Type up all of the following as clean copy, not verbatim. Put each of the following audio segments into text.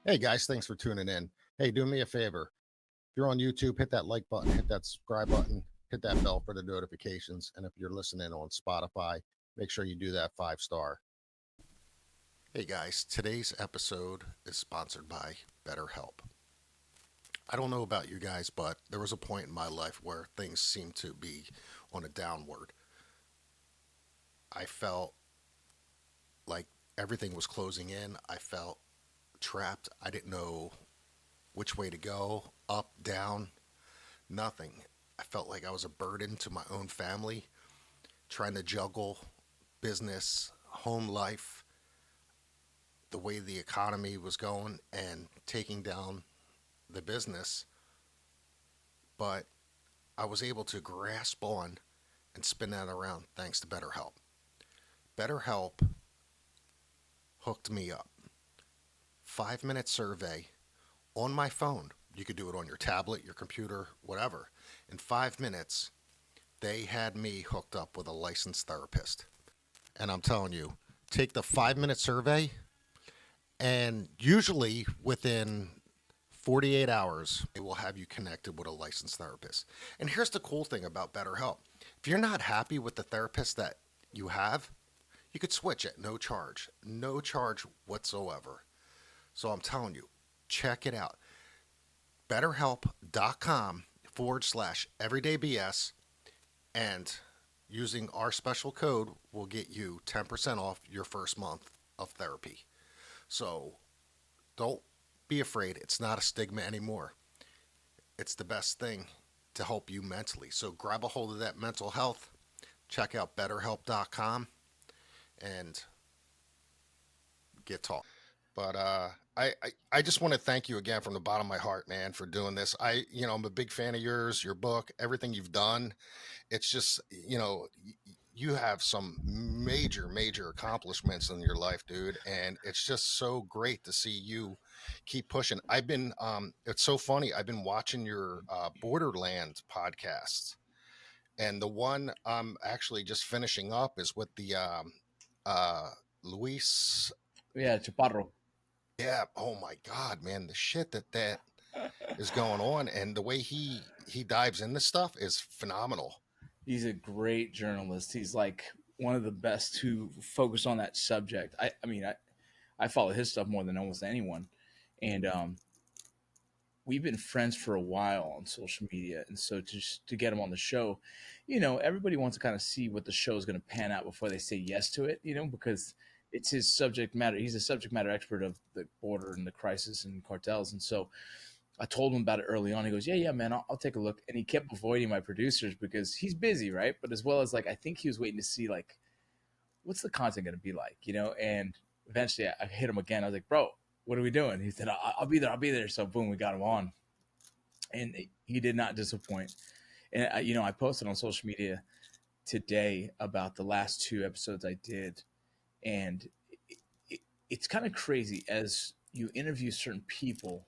Hey guys, thanks for tuning in. Hey, do me a favor. If you're on YouTube, hit that like button, hit that subscribe button, hit that bell for the notifications. And if you're listening on Spotify, make sure you do that 5 star. Hey guys, today's episode is sponsored by BetterHelp. I don't know about you guys, but there was a point in my life where things seemed to be on a downward. I felt like everything was closing in. I felt trapped. I didn't know which way to go, up, down, nothing. I felt like I was a burden to my own family, trying to juggle business, home life, the way the economy was going, and taking down the business. But I was able to grasp on and spin that around thanks to BetterHelp. BetterHelp hooked me up. 5 minute survey on my phone. You could do it on your tablet, your computer, whatever. In 5 minutes, they had me hooked up with a licensed therapist. And I'm telling you, take the 5 minute survey, and usually within 48 hours, it will have you connected with a licensed therapist. And here's the cool thing about BetterHelp: if you're not happy with the therapist that you have, you could switch at no charge whatsoever. So I'm telling you, check it out. BetterHelp.com/everydaybs, and using our special code will get you 10% off your first month of therapy. So don't be afraid. It's not a stigma anymore. It's the best thing to help you mentally. So grab a hold of that mental health. Check out betterhelp.com and get talk. But I just want to thank you again from the bottom of my heart, man, for doing this. I'm a big fan of yours, your book, everything you've done. It's just, you have some major accomplishments in your life, dude, and it's just so great to see you keep pushing. It's so funny. I've been watching your Borderland podcasts, and the one I'm actually just finishing up is with the uh, Luis. Yeah, Chaparro. Yeah. Oh my God, man, the shit that is going on, and the way he dives into stuff is phenomenal. He's a great journalist. He's like one of the best to focus on that subject. I follow his stuff more than almost anyone, and we've been friends for a while on social media. And so just to get him on the show, everybody wants to kind of see what the show is going to pan out before they say yes to it. Because it's his subject matter. He's a subject matter expert of the border and the crisis and cartels, and so I told him about it early on. He goes, yeah, man, I'll take a look. And he kept avoiding my producers because he's busy, right? But as well as like, I think he was waiting to see like, what's the content going to be like. And eventually I hit him again. I was like, bro, what are we doing? He said, I'll be there. I'll be there. So boom, we got him on. And he did not disappoint. And I posted on social media today about the last two episodes I did. And it's kind of crazy as you interview certain people.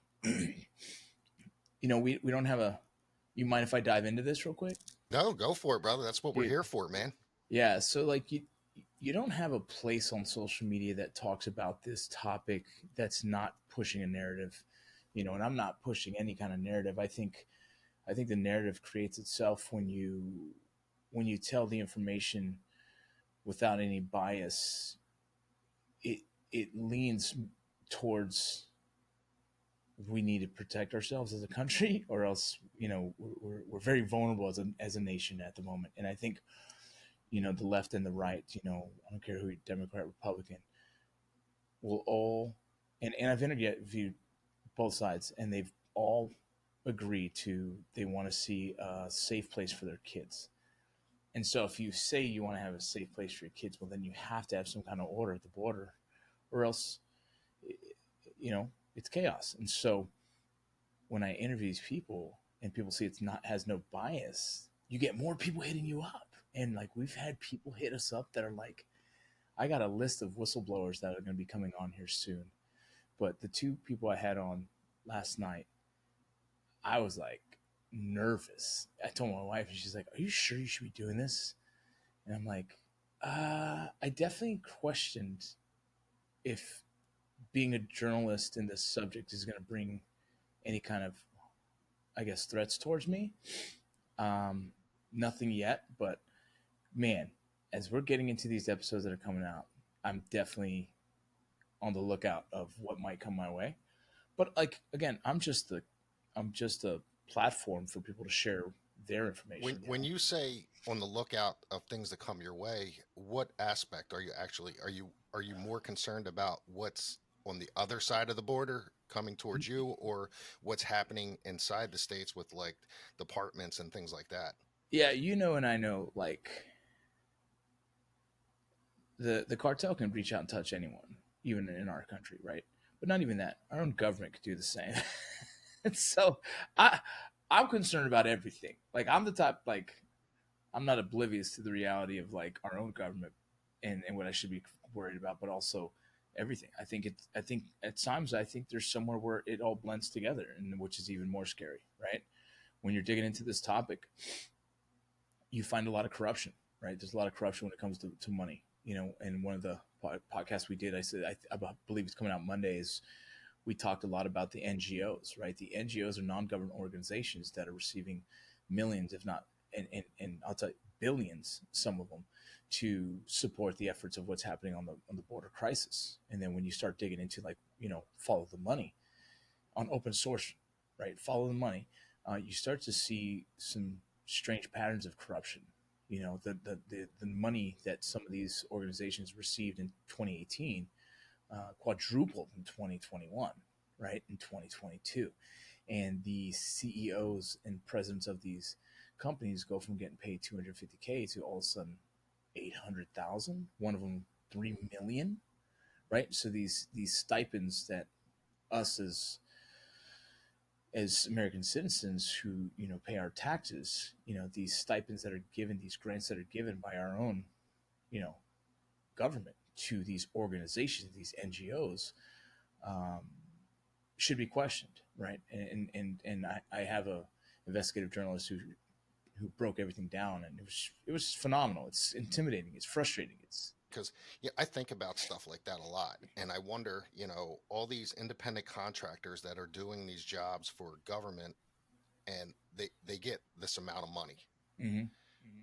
We don't have a. You mind if I dive into this real quick? No, go for it, brother. That's what we're Dude, here for, man. yeah. So like you don't have a place on social media that talks about this topic that's not pushing a narrative, and I'm not pushing any kind of narrative. I think the narrative creates itself when you tell the information without any bias. It it leans towards we need to protect ourselves as a country, or else we're very vulnerable as a nation at the moment. And I think the left and the right, I don't care who you're, Democrat, Republican, will all and I've interviewed both sides, and they've all agreed to they want to see a safe place for their kids. And so if you say you want to have a safe place for your kids, well, then you have to have some kind of order at the border, or else it's chaos. And so when I interview these people and people see it's not has no bias, you get more people hitting you up. And like we've had people hit us up that are like, I got a list of whistleblowers that are going to be coming on here soon. But the two people I had on last night, I was like nervous. I told my wife, and she's like, "Are you sure you should be doing this?" And I'm like, I definitely questioned if being a journalist in this subject is going to bring any kind of, I guess, threats towards me. Um, Nothing yet, but man, as we're getting into these episodes that are coming out, I'm definitely on the lookout of what might come my way. But like again, I'm just a platform for people to share their When information. You when know, you say on the lookout of things that come your way, what aspect are you actually are you more concerned about what's on the other side of the border coming towards you, or what's happening inside the states with like departments and things like that? yeah, you know, and I know like the cartel can reach out and touch anyone, even in our country, right? But not even that. Our own government could do the same. And so I I'm concerned about everything. Like I'm the type like I'm not oblivious to the reality of like our own government and what I should be worried about, but also everything. I think at times I think there's somewhere where it all blends together, and which is even more scary, right? When you're digging into this topic, you find a lot of corruption, right? There's a lot of corruption when it comes to money, you know. And one of the podcasts we did, I said I believe it's coming out Monday, is we talked a lot about the NGOs, right? The NGOs are non-government organizations that are receiving millions, if not, and I'll tell you, billions, some of them, to support the efforts of what's happening on the border crisis. And then when you start digging into like, you know, follow the money on open source, right? Follow the money. You start to see some strange patterns of corruption. You know, the money that some of these organizations received in 2018 quadrupled in 2021, right? In 2022. And the CEOs and presidents of these companies go from getting paid 250K to all of a sudden 800,000, one of them 3 million, right? So these stipends that us as American citizens who, you know, pay our taxes, you know, these stipends that are given, these grants that are given by our own, you know, government to these organizations, these NGOs, um, should be questioned, right? And I have a investigative journalist who broke everything down, and it was phenomenal. It's intimidating. It's frustrating. It's Because yeah, I think about stuff like that a lot, and I wonder, all these independent contractors that are doing these jobs for government, and they get this amount of money. mm-hmm.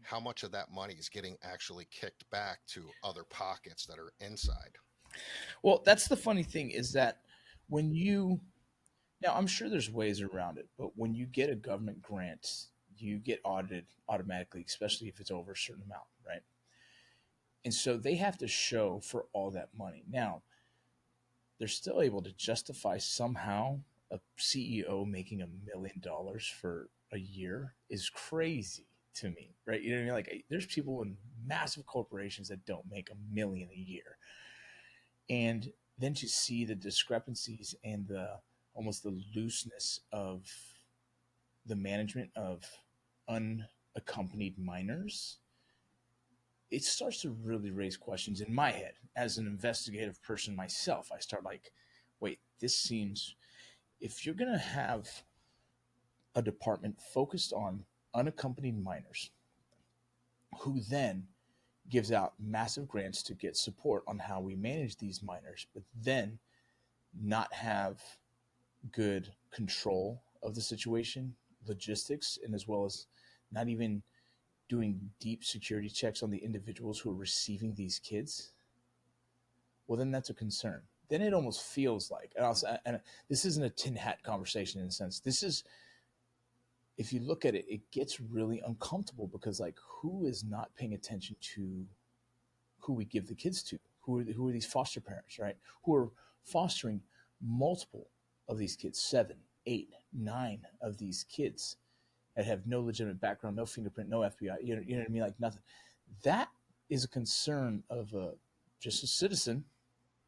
How much of that money is getting actually kicked back to other pockets that are inside? Well, that's the funny thing is that when you now I'm sure there's ways around it, but when you get a government grant, you get audited automatically, especially if it's over a certain amount, right? And so they have to show for all that money. Now, they're still able to justify somehow a CEO making $1 million for a year is crazy to me, right? You know what I mean? Like, there's people in massive corporations that don't make $1 million a year, and then to see the discrepancies and the almost the looseness of the management of unaccompanied minors, it starts to really raise questions in my head as an investigative person myself. I start like, wait, this seems, if you're going to have a department focused on unaccompanied minors who then gives out massive grants to get support on how we manage these minors, but then not have good control of the situation, logistics, and as well as not even doing deep security checks on the individuals who are receiving these kids, well, then that's a concern. Then it almost feels like, and this isn't a tin hat conversation in a sense. This is, if you look at it, it gets really uncomfortable because, like, who is not paying attention to who we give the kids to? Who are these foster parents, right? Who are fostering multiple of these kids, 7, 8, 9 of these kids that have no legitimate background, no fingerprint, no FBI, you know what I mean? Like nothing. That is a concern of just a citizen,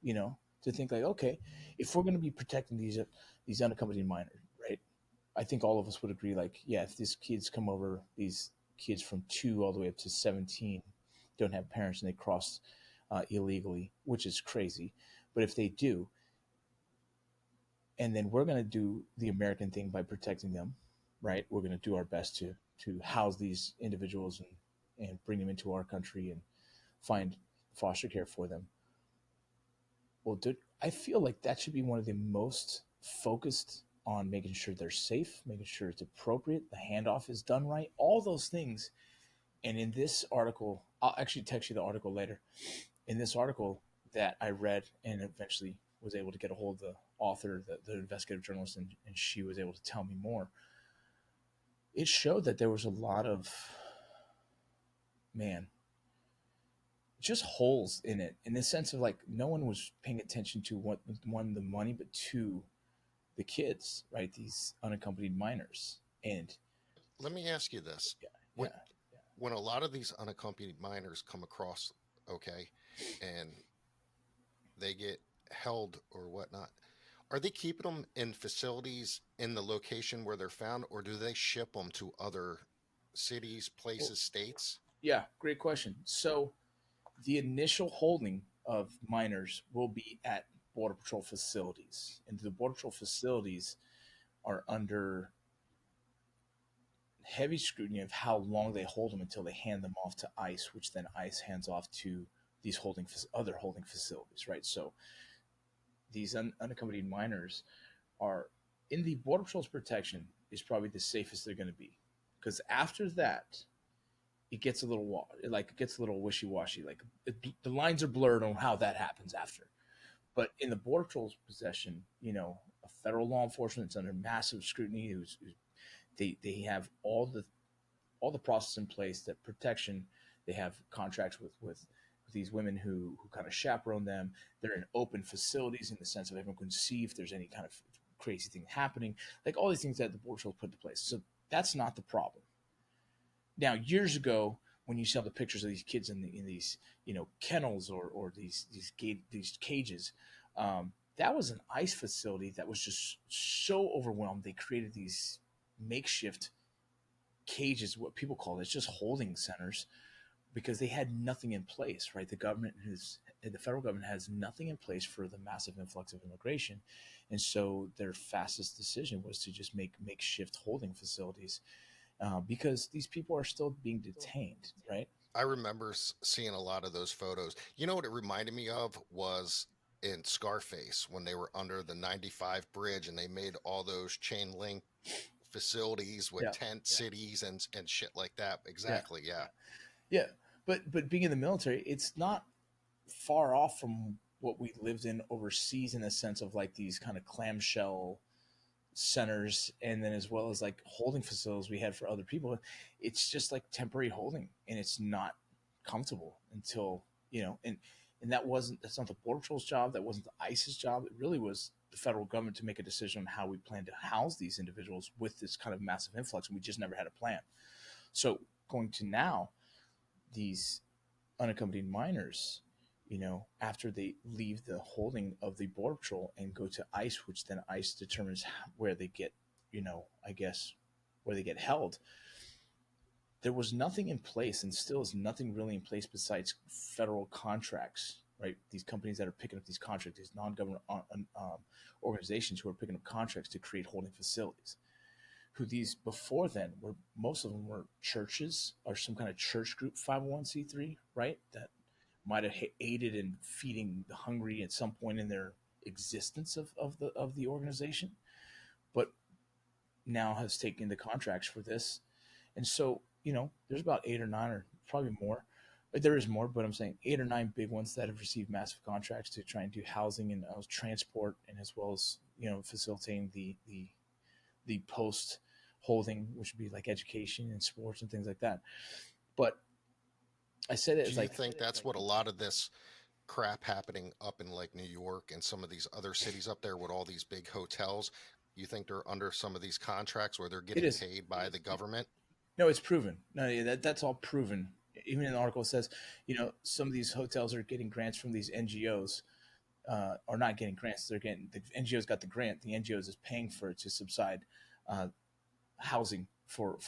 you know, to think like, okay, if we're going to be protecting these unaccompanied minors, right? I think all of us would agree, like, yeah, if these kids come over, these kids from 2 all the way up to 17 don't have parents and they cross illegally, which is crazy. But if they do, and then we're going to do the American thing by protecting them, right? We're going to do our best to house these individuals and bring them into our country and find foster care for them. Well, dude, I feel like that should be one of the most focused on making sure they're safe, making sure it's appropriate, the handoff is done right, all those things. And in this article, I'll actually text you the article later. In this article that I read and eventually was able to get a hold of the author, the investigative journalist, and she was able to tell me more. It showed that there was a lot of, man, just holes in it, in the sense of like no one was paying attention to what, one, the money, but two, the kids, right? These unaccompanied minors. And Let me ask you this. yeah, When yeah, when a lot of these unaccompanied minors come across, okay, and they get held or whatnot, are they keeping them in facilities in the location where they're found, or do they ship them to other cities, well, places, states? yeah, great question. So the initial holding of minors will be at Border Patrol facilities, and the Border Patrol facilities are under heavy scrutiny of how long they hold them until they hand them off to ICE, which then ICE hands off to these other holding facilities, right? So these unaccompanied minors are in the Border Patrol's protection is probably the safest they're going to be, because after that it gets a little like it gets a little wishy washy. Like the lines are blurred on how that happens after. But in the Border Patrol's possession, a federal law enforcement is under massive scrutiny. They have all the process in place, that protection. They have contracts with these women who kind of chaperone them. They're in open facilities in the sense of everyone can see if there's any kind of crazy thing happening, like all these things that the Border Patrol put into place. So that's not the problem. Now, years ago, when you saw the pictures of these kids in these kennels or these cages, that was an ICE facility that was just so overwhelmed. They created these makeshift cages, what people call it, it's just holding centers, because they had nothing in place. Right, the federal government has nothing in place for the massive influx of immigration, and so their fastest decision was to just make makeshift holding facilities, because these people are still being detained, right? I remember seeing a lot of those photos. You know what it reminded me of was in Scarface when they were under the 95 bridge and they made all those chain link facilities with Yeah, tent cities and shit like that. yeah, Exactly. Yeah. yeah. But being in the military, it's not far off from what we lived in overseas, in the sense of like these kind of clamshell centers, and then as well as like holding facilities we had for other people. It's just like temporary holding, and it's not comfortable until and that's not the Border Patrol's job, that wasn't the ICE's job. It really was the federal government to make a decision on how we plan to house these individuals with this kind of massive influx, and we just never had a plan. So going to now, these unaccompanied minors, after they leave the holding of the Border Patrol and go to ICE, which then ICE determines where they get, I guess, where they get held. There was nothing in place, and still is nothing really in place besides federal contracts, right? These companies that are picking up these contracts, these non-government organizations who are picking up contracts to create holding facilities. Who these before then were, most of them were churches or some kind of church group, 501c3, right? That might have aided in feeding the hungry at some point in their existence of the organization, but now has taken the contracts for this. And so, there's about eight or nine, or probably more. There is more, but I'm saying eight or nine big ones that have received massive contracts to try and do housing and transport, and as well as facilitating the post holding, which would be like education and sports and things like that. But I said it Do as you like, think that's what a lot of this crap happening up in like New York and some of these other cities up there with all these big hotels? You think they're under some of these contracts where they're it getting is. paid by the government? No, it's proven. No, yeah, that's all proven. Even in the article, it says, some of these hotels are getting grants from these NGOs, or not getting grants. They're getting, the NGOs got the grant. The NGOs is paying for it to subside uh, housing for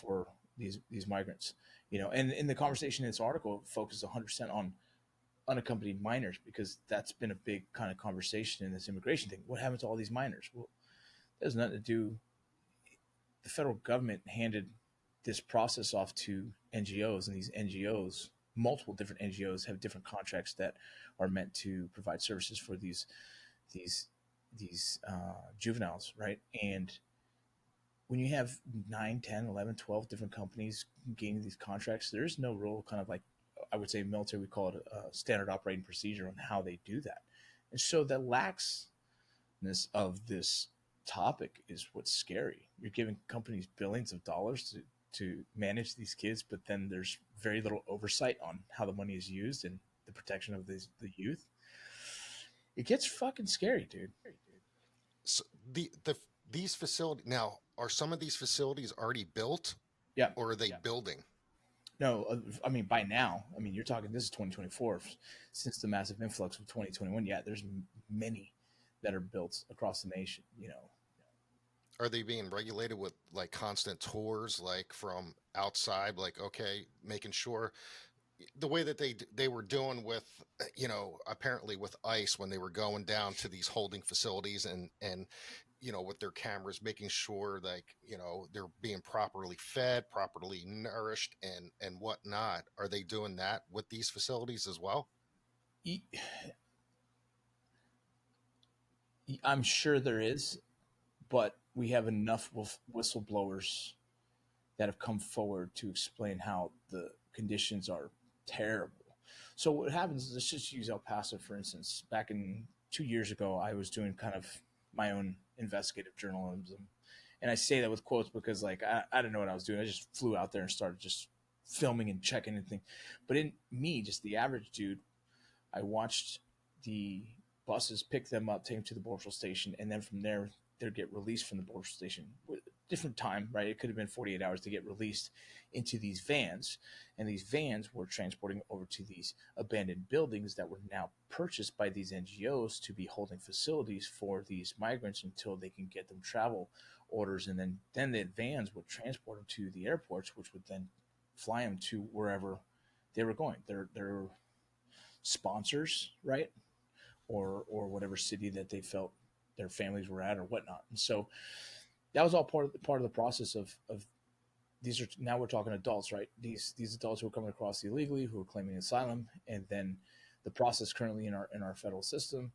these migrants. And in the conversation in this article, focuses 100% on unaccompanied minors, because that's been a big kind of conversation in this immigration thing. What happened to all these minors? Well, there's nothing to do. The federal government handed this process off to NGOs, and these NGOs, multiple different NGOs, have different contracts that are meant to provide services for these these juveniles, right? And when you have 9, 10, 11, 12 different companies gaining these contracts, there's no real kind of like, I would say military, we call it a standard operating procedure on how they do that. And so the laxness of this topic is what's scary. You're giving companies billions of dollars to manage these kids, but then there's very little oversight on how the money is used and the protection of the youth. It gets fucking scary, dude. So these facility now, are some of these facilities already built, Yeah. or are they building? No, I mean by now. I mean you're talking. This is 2024. Since the massive influx of 2021, yeah, there's many that are built across the nation. You know, Are they being regulated with like constant tours, like from outside, like, okay, making sure the way that they were doing with, apparently with ICE, when they were going down to these holding facilities, and with their cameras, making sure, like, they're being properly fed, properly nourished, and whatnot. Are they doing that with these facilities as well? I'm sure there is, but we have enough whistleblowers that have come forward to explain how the conditions are terrible. So what happens is, let's just use El Paso for instance. Back in 2 years ago, I was doing kind of my own investigative journalism, and I say that with quotes because like I didn't know what I was doing. I just flew out there and started just filming and checking anything. But in me, just the average dude, I watched the buses pick them up, take them to the border station, and then from there they'd get released from the border station. Different time, right? It could have been 48 hours to get released into these vans, and these vans were transporting over to these abandoned buildings that were now purchased by these NGOs to be holding facilities for these migrants until they can get them travel orders, and then the vans would transport them to the airports, which would then fly them to wherever they were going. They're sponsors, right? Or whatever city that they felt their families were at or whatnot. And so that was all part of the process of these are now we're talking adults, right? These adults who are coming across illegally, who are claiming asylum, and then the process currently in our federal system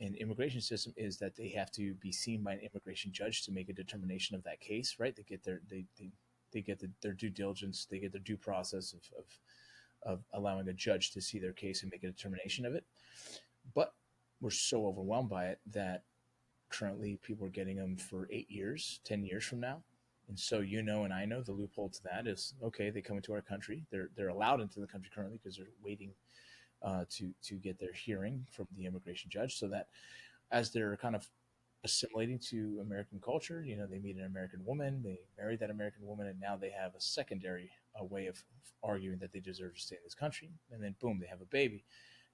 and immigration system is that they have to be seen by an immigration judge to make a determination of that case, right? They get they get their due diligence, they get their due process of allowing a judge to see their case and make a determination of it. But we're so overwhelmed by it that currently people are getting them for 8 years, 10 years from now. And so, and I know the loophole to that is okay. They come into our country. They're allowed into the country currently because they're waiting to get their hearing from the immigration judge, so that as they're kind of assimilating to American culture, they meet an American woman, they marry that American woman, and now they have a secondary way of arguing that they deserve to stay in this country. And then boom, they have a baby.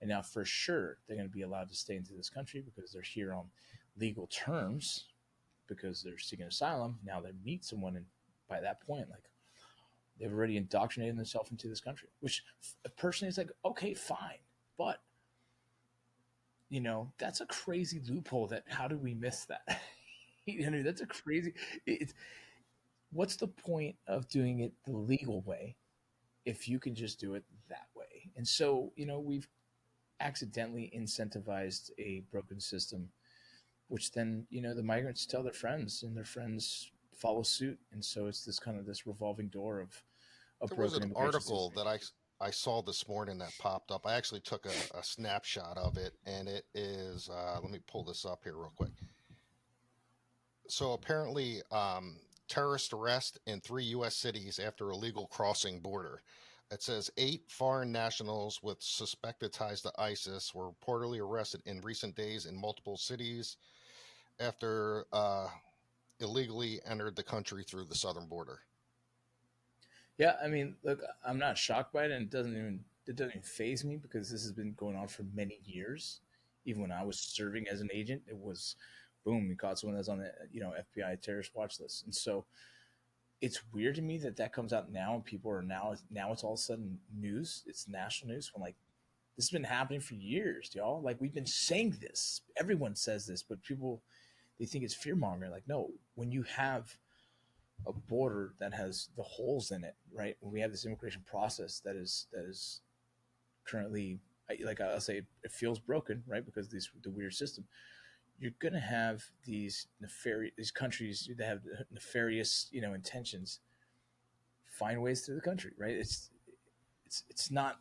And now for sure they're going to be allowed to stay into this country because they're here on legal terms because they're seeking asylum. Now they meet someone, and by that point, like they've already indoctrinated themselves into this country, which personally is like, okay, fine. But that's a crazy loophole. That how do we miss that? That's a crazy. It's what's the point of doing it the legal way if you can just do it that way? And so we've accidentally incentivized a broken system, which then the migrants tell their friends, and their friends follow suit, and so it's this kind of this revolving door of a There was broken an immigration article system. that I saw this morning that popped up. I actually took a snapshot of it, and it is, let me pull this up here real quick. So apparently, terrorist arrest in 3 U.S. cities after illegal crossing border. It says 8 foreign nationals with suspected ties to ISIS were reportedly arrested in recent days in multiple cities after illegally entered the country through the southern border. Yeah, I mean, look, I'm not shocked by it, and it doesn't even phase me because this has been going on for many years. Even when I was serving as an agent, it was boom, we caught someone that's on the FBI terrorist watch list, and so it's weird to me that that comes out now and people are now it's all of a sudden news. It's national news when like this has been happening for years, y'all. Like we've been saying this. Everyone says this, but people they think it's fear mongering. Like no, when you have a border that has the holes in it, right? When we have this immigration process that is currently like I'll say it feels broken, right? Because the weird system. you're going to have these countries that have nefarious, intentions find ways through the country, right? It's not,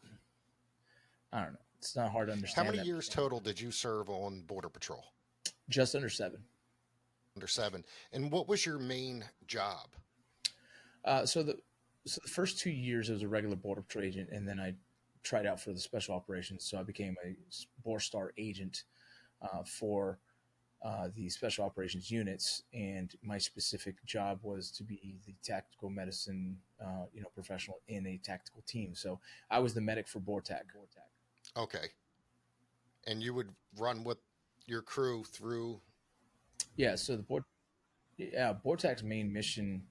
I don't know. It's not hard to How understand many that. years total did you serve on Border Patrol? Just under 7. Under 7. And what was your main job? Uh, so the so the first 2 years I was a regular border patrol agent, and then I tried out for the special operations. So I became a Borstar agent for the special operations units, and my specific job was to be the tactical medicine, professional in a tactical team. So I was the medic for BORTAC. Okay. And you would run with your crew through. Yeah. So BORTAC's main mission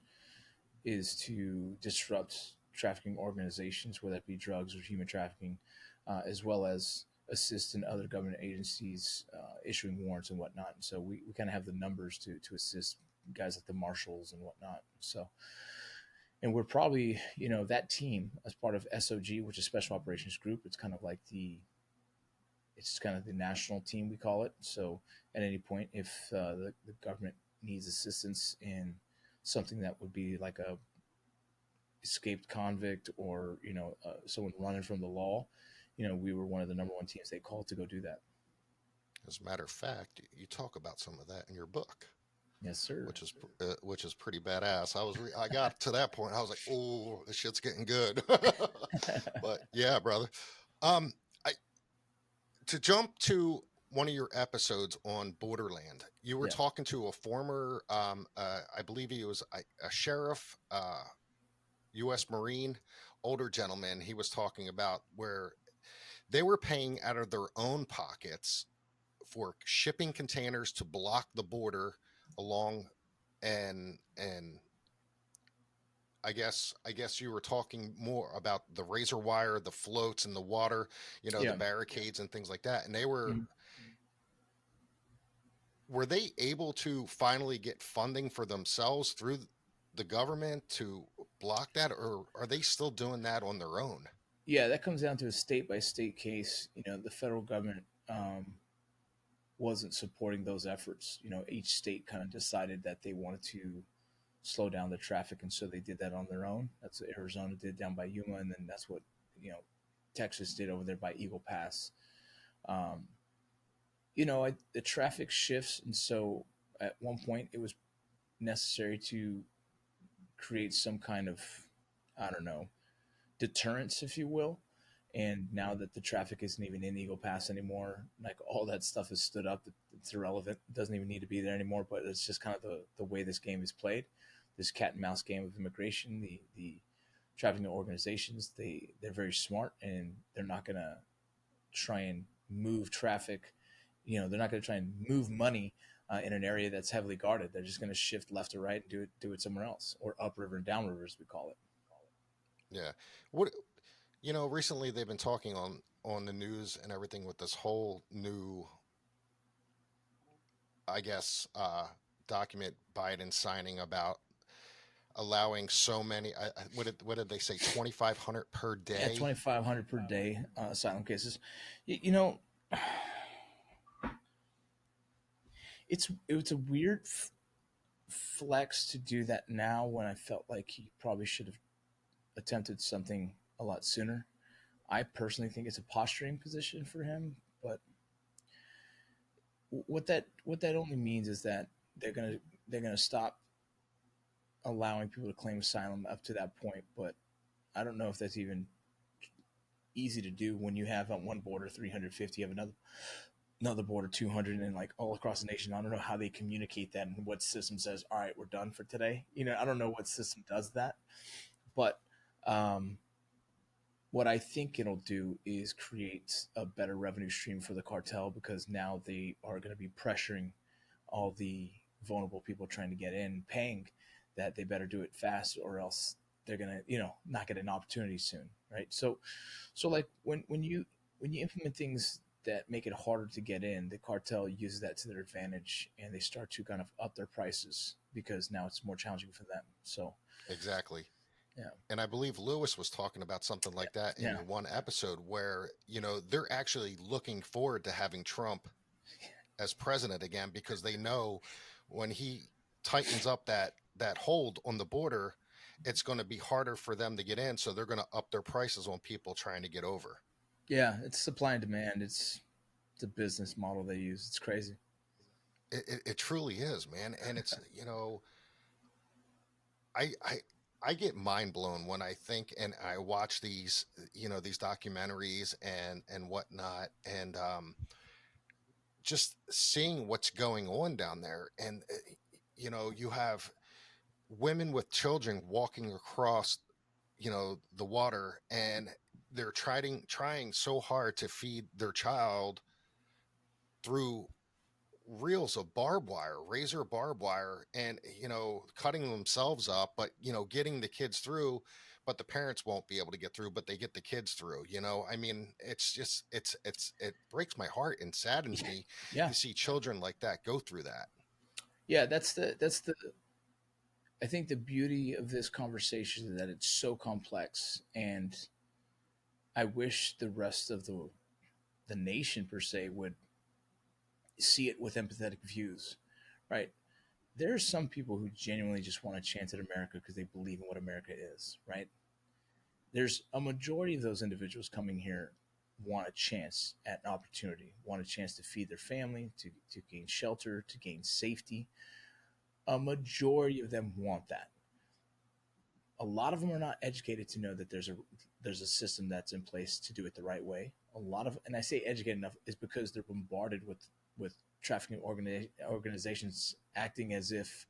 is to disrupt trafficking organizations, whether it be drugs or human trafficking, as well as assist in other government agencies issuing warrants and whatnot. And so we kind of have the numbers to assist guys like the marshals and whatnot. So, and we're probably, that team as part of SOG, which is Special Operations Group. It's kind of the national team, we call it. So at any point, if the government needs assistance in something that would be like a escaped convict or someone running from the law, we were one of the number one teams they called to go do that. As a matter of fact, you talk about some of that in your book, Yes, sir. which is pretty badass. I got to that point. I was like, oh, this shit's getting good. But yeah, brother. Um, I to jump to one of your episodes on Borderland, you were Yeah. talking to a former, I believe he was a sheriff, U.S. Marine, older gentleman. He was talking about where they were paying out of their own pockets for shipping containers to block the border along, and I guess you were talking more about the razor wire, the floats in the water, the Yeah. barricades and things like that. And they were they able to finally get funding for themselves through the government to block that, or are they still doing that on their own? Yeah, that comes down to a state by state case. The federal government wasn't supporting those efforts. Each state kind of decided that they wanted to slow down the traffic, and so they did that on their own. That's what Arizona did down by Yuma, and then that's what Texas did over there by Eagle Pass. Um, the traffic shifts, and so at one point it was necessary to create some kind of, I don't know, deterrence, if you will. And now that the traffic isn't even in Eagle Pass anymore, like all that stuff is stood up. It's irrelevant. It doesn't even need to be there anymore. But it's just kind of the way this game is played, this cat and mouse game of immigration. The trafficking organizations, they're very smart, and they're not gonna try and move traffic. They're not gonna try and move money in an area that's heavily guarded. They're just gonna shift left or right and do it somewhere else, or upriver and downriver, as we call it. Yeah. What recently they've been talking on the news and everything with this whole new, I guess, document Biden signing about allowing so many. What did they say? 2,500 per Yeah, day. 2,500 per day asylum cases. You know, it's a weird flex to do that now when I felt like he probably should have attempted something a lot sooner. I personally think it's a posturing position for him, but what that only means is that they're gonna stop allowing people to claim asylum up to that point. But I don't know if that's even easy to do when you have on one border 350, you have another border 200, and like all across the nation. I don't know how they communicate that and what system says, all right, we're done for today. I don't know what system does that, but um, what I think it'll do is create a better revenue stream for the cartel, because now they are going to be pressuring all the vulnerable people trying to get in, paying that they better do it fast, or else they're going to, not get an opportunity soon, right? So like when you implement things that make it harder to get in, the cartel uses that to their advantage, and they start to kind of up their prices because now it's more challenging for them. So Exactly. yeah, And I believe Lewis was talking about something like that yeah, in one episode where, they're actually looking forward to having Trump as president again, because they know when he tightens up that hold on the border, it's going to be harder for them to get in, so they're going to up their prices on people trying to get over. Yeah, it's supply and demand. It's a business model they use. It's crazy. It truly is, man. And it's, I get mind blown when I think and I watch these, these documentaries and whatnot, and just seeing what's going on down there. And you have women with children walking across, the water, and they're trying so hard to feed their child through reels of barbed wire, razor barbed wire, and cutting themselves up, but getting the kids through, but the parents won't be able to get through, but they get the kids through. I mean, it's just it breaks my heart and saddens me Yeah, to see children like that go through that. yeah. That's the. I think the beauty of this conversation is that it's so complex, and I wish the rest of the nation per se would see it with empathetic views, right? There are some people who genuinely just want a chance at America because they believe in what America is, right? There's a majority of those individuals coming here want a chance at an opportunity, want a chance to feed their family, to gain shelter, to gain safety. A majority of them want that. A lot of them are not educated to know that there's a system that's in place to do it the right way. A lot of, and I say educated enough, is because they're bombarded with trafficking organizations acting as if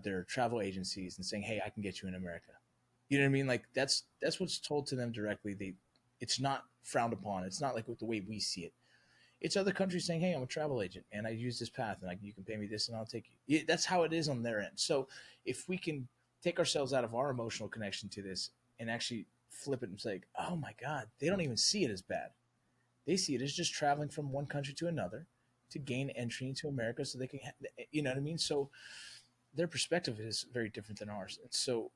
they're travel agencies and saying, "Hey, I can get you in America." You know what I mean? Like that's what's told to them directly. It's not frowned upon. It's not like the way we see it. It's other countries saying, "Hey, I'm a travel agent and I use this path, and you can pay me this, and I'll take you." That's how it is on their end. So if we can take ourselves out of our emotional connection to this and actually flip it and say, "Oh my God, they don't even see it as bad. They see it as just traveling from one country to another to gain entry into America, so they can, you know what I mean?" So their perspective is very different than ours, and so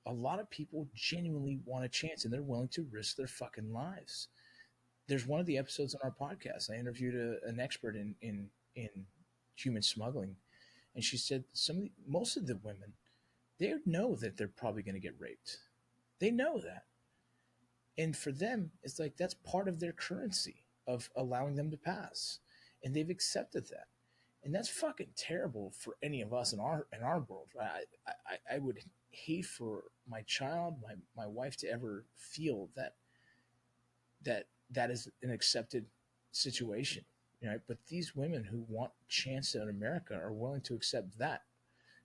a lot of people genuinely want a chance and they're willing to risk their fucking lives. There's one of the episodes on our podcast. I interviewed an expert in human smuggling, and she said most of the women, they know that they're probably going to get raped. They know that, and for them, it's like that's part of their currency of allowing them to pass, and they've accepted that, and that's fucking terrible for any of us in our world. Right? I would hate for my child, my wife, to ever feel that is an accepted situation, right? But these women who want chance in America are willing to accept that.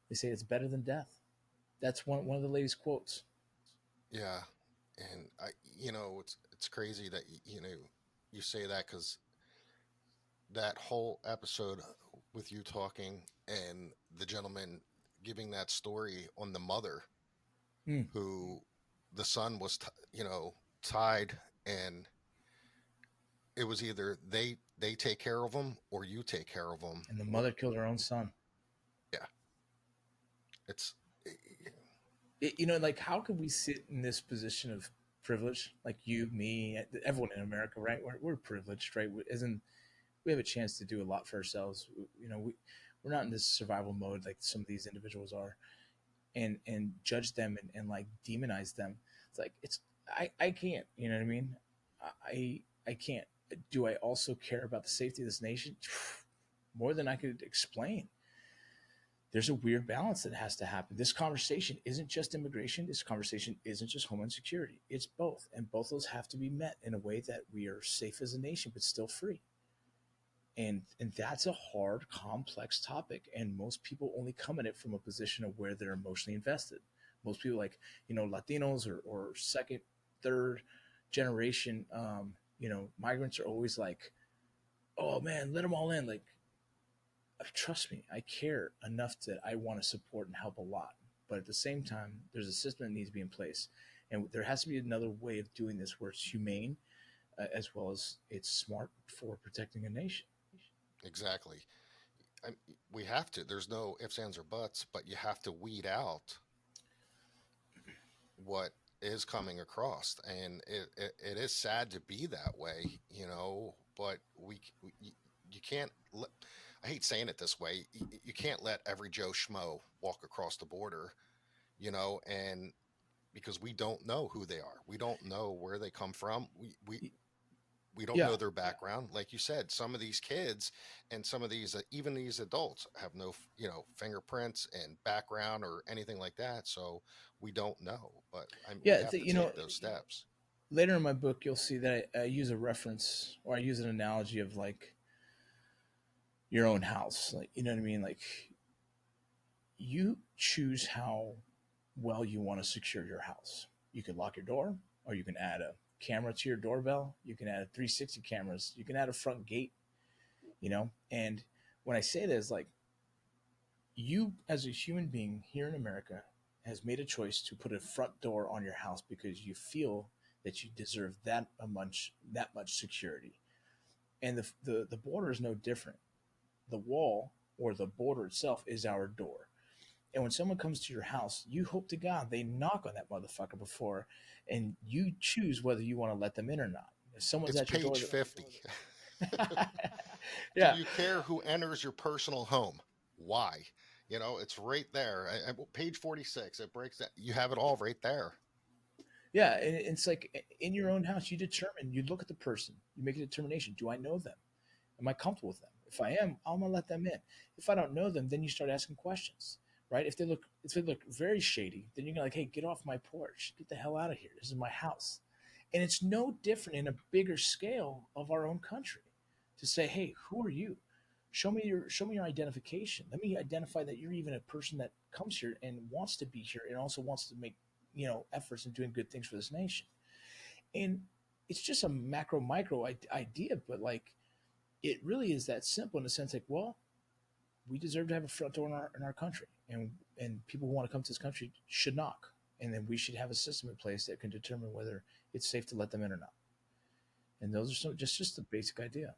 They say it's better than death. That's one of the ladies' quotes. Yeah, and it's crazy that you say that, because that whole episode with you talking and the gentleman giving that story on the mother, Mm. who the son was tied, and it was either they take care of him or you take care of him. And the mother killed her own son. Yeah, it's Like how could we sit in this position of privilege, like you, me, everyone in America, right? We're privileged, right? As in, we have a chance to do a lot for ourselves. We're not in this survival mode like some of these individuals are, and judge them and like demonize them. It's like I can't. You know what I mean? I can't. Do I also care about the safety of this nation more than I could explain? There's a weird balance that has to happen. This conversation isn't just immigration. This conversation isn't just homeland security. It's both, and both those have to be met in a way that we are safe as a nation but still free. And that's a hard, complex topic, and most people only come at it from a position of where they're emotionally invested. Most people, like Latinos or second, third generation, migrants, are always like, "Oh man, let them all in." Like, trust me, I care enough that I want to support and help a lot. But at the same time, there's a system that needs to be in place, and there has to be another way of doing this where it's humane, as well as it's smart for protecting a nation. exactly. I, we have to. There's no ifs, ands, or buts, but you have to weed out what is coming across, and it is sad to be that way, but we you can't let, I hate saying it this way, you can't let every Joe Schmo walk across the border, and because we don't know who they are. We don't know where they come from. We don't Yeah, know their background. Like you said, some of these kids and some of these, even these adults have no, fingerprints and background or anything like that. So we don't know, but we yeah. have to You know, take those steps. later in my book, you'll see that I use a reference or I use an analogy of like your own house. Like, you know what I mean? Like, you choose how well you want to secure your house. You can lock your door, or you can add a camera to your doorbell. You can add a 360 cameras. You can add a front gate, And when I say this, like, you as a human being here in America has made a choice to put a front door on your house because you feel that you deserve that much security. And the border is no different. The wall or the border itself is our door. And when someone comes to your house, you hope to God they knock on that motherfucker before, and you choose whether you want to let them in or not. If someone's It's at your door, page 50. Do yeah, you care who enters your personal home? Why? It's right there. Page 46, it breaks that. You have it all right there. yeah, and it's like in your own house, you look at the person, you make a determination. Do I know them? Am I comfortable with them? If I am, I'm gonna let them in. If I don't know them, then you start asking questions, right? If they look very shady, then you're like, hey, get off my porch, get the hell out of here. This is my house, and it's no different in a bigger scale of our own country to say, hey, who are you? Show me your identification. Let me identify that you're even a person that comes here and wants to be here and also wants to make efforts in doing good things for this nation. And it's just a macro micro idea, but like it really is that simple in the sense like, well, we deserve to have a front door in our country, and people who want to come to this country should knock, and then we should have a system in place that can determine whether it's safe to let them in or not. And those are just the basic idea.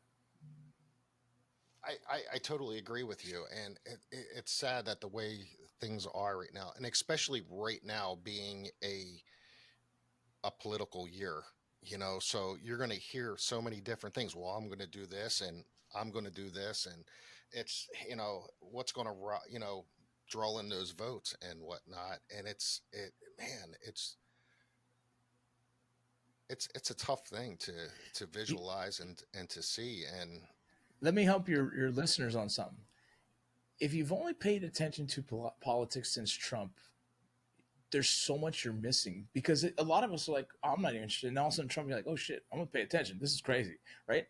I totally agree with you, and it's sad that the way things are right now, and especially right now being a political year, so you're going to hear so many different things. Well, I'm going to do this, and I'm going to do this, and it's what's going to draw in those votes and whatnot, and man, it's a tough thing to visualize and to see, and Let me help your listeners on something. If you've only paid attention to politics since Trump, there's so much you're missing because a lot of us are like, oh, I'm not even interested. And all of a sudden, Trump, you're like, oh shit, I'm gonna pay attention. This is crazy, right?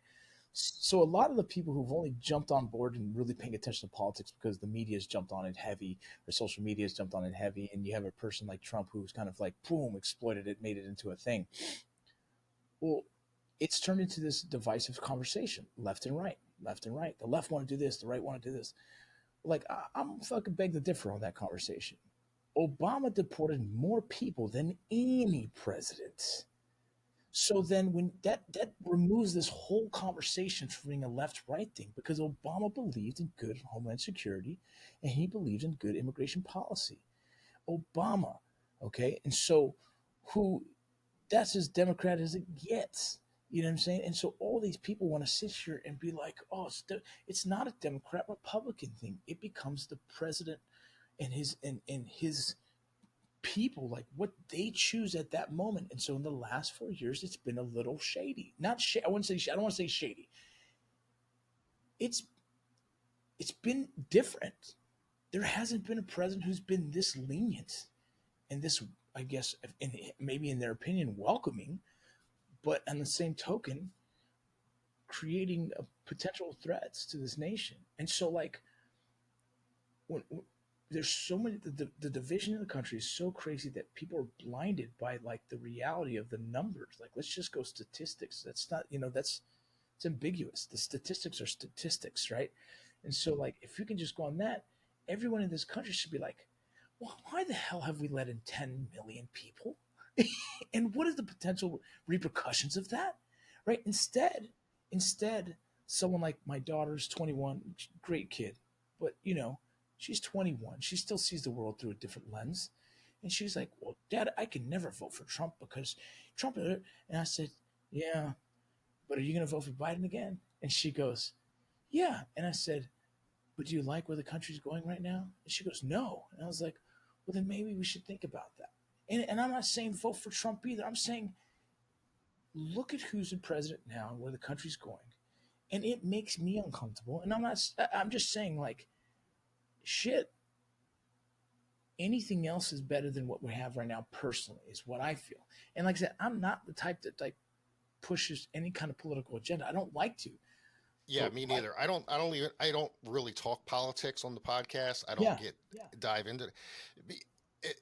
So a lot of the people who've only jumped on board and really paying attention to politics because the media's jumped on it heavy or social media's jumped on it heavy, and you have a person like Trump who's kind of like boom exploited it, made it into a thing. Well, it's turned into this divisive conversation, left and right, left and right. The left want to do this, the right want to do this. Like I'm fucking beg to differ on that conversation. Obama deported more people than any president. So then when that removes this whole conversation from being a left right thing because Obama believed in good homeland security and he believed in good immigration policy. Obama, okay? And so who that's as democrat as it gets. You know what I'm saying? And so all these people want to sit here and be like, "Oh, it's not a Democrat Republican thing. It becomes the president and his people, like what they choose at that moment." And so in the last 4 years, it's been a little shady. Not I wouldn't say. I don't want to say shady. It's it's been different. There hasn't been a president who's been this lenient and this, I guess, maybe in their opinion, welcoming, but on the same token, creating potential threats to this nation. And so, like, when there's so many, the division in the country is so crazy that people are blinded by like the reality of the numbers. Like, let's just go statistics. That's not, it's ambiguous. The statistics are statistics, right? And so, like, if you can just go on that, everyone in this country should be like, well, why the hell have we let in 10 million people? And what are the potential repercussions of that? Right? Instead, someone like my daughter's 21, great kid, but she's 21. She still sees the world through a different lens. And she's like, well, Dad, I can never vote for Trump because Trump. And I said, yeah, but are you going to vote for Biden again? And she goes, yeah. And I said, but do you like where the country's going right now? And she goes, no. And I was like, well, then maybe we should think about that. And I'm not saying vote for Trump either. I'm saying look at who's the president now and where the country's going. And it makes me uncomfortable. And I'm just saying, like, shit, anything else is better than what we have right now, personally, is what I feel. And like I said, I'm not the type that like pushes any kind of political agenda. I don't like to. Yeah, But me neither. I don't really talk politics on the podcast. I don't yeah, get dive into it. Be- it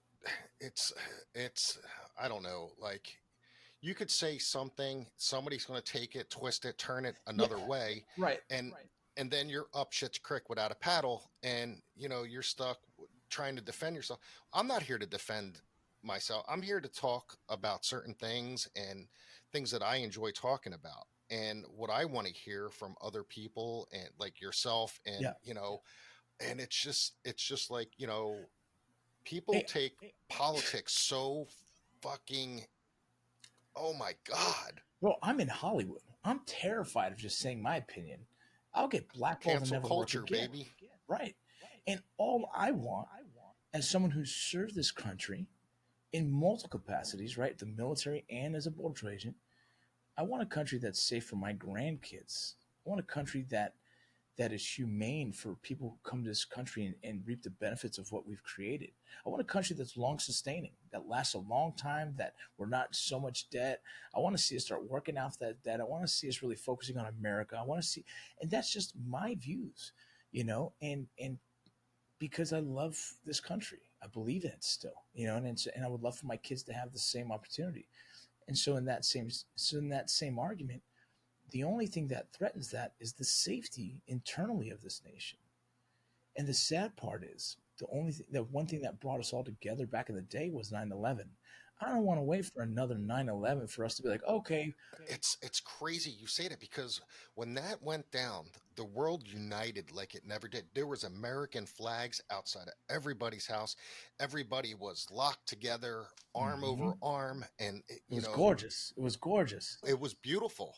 it's it's I don't know, like you could say something, somebody's going to take it, twist it, turn it yeah, another way, right. and and then you're up shit's creek without a paddle, and you're stuck trying to defend yourself. I'm not here to defend myself. I'm here to talk about certain things and things that I enjoy talking about. And what I want to hear from other people and like yourself and Yeah. and it's just like, people Hey, take politics so fucking, oh my God. bro, I'm in Hollywood. I'm terrified of just saying my opinion. I'll get blackballed and Cancel never work culture, again. baby. Right. And all I want, as someone who's served this country in multiple capacities, right, the military and as a border patrol agent, I want a country that's safe for my grandkids. I want a country that is humane for people who come to this country and reap the benefits of what we've created. I want a country that's long sustaining, that lasts a long time, that we're not so much debt. I want to see us start working off that debt. I want to see us really focusing on America. I want to see, and that's just my views, and because I love this country, I believe in it still, and I would love for my kids to have the same opportunity. And so in that same argument, the only thing that threatens that is the safety internally of this nation. And the sad part is the one thing that brought us all together back in the day was 9/11. I don't want to wait for another 9/11 for us to be like, okay, It's crazy you say that because when that went down, the world united like it never did. There was American flags outside of everybody's house. Everybody was locked together, arm over mhm, arm, and it was gorgeous. It was gorgeous. it was beautiful.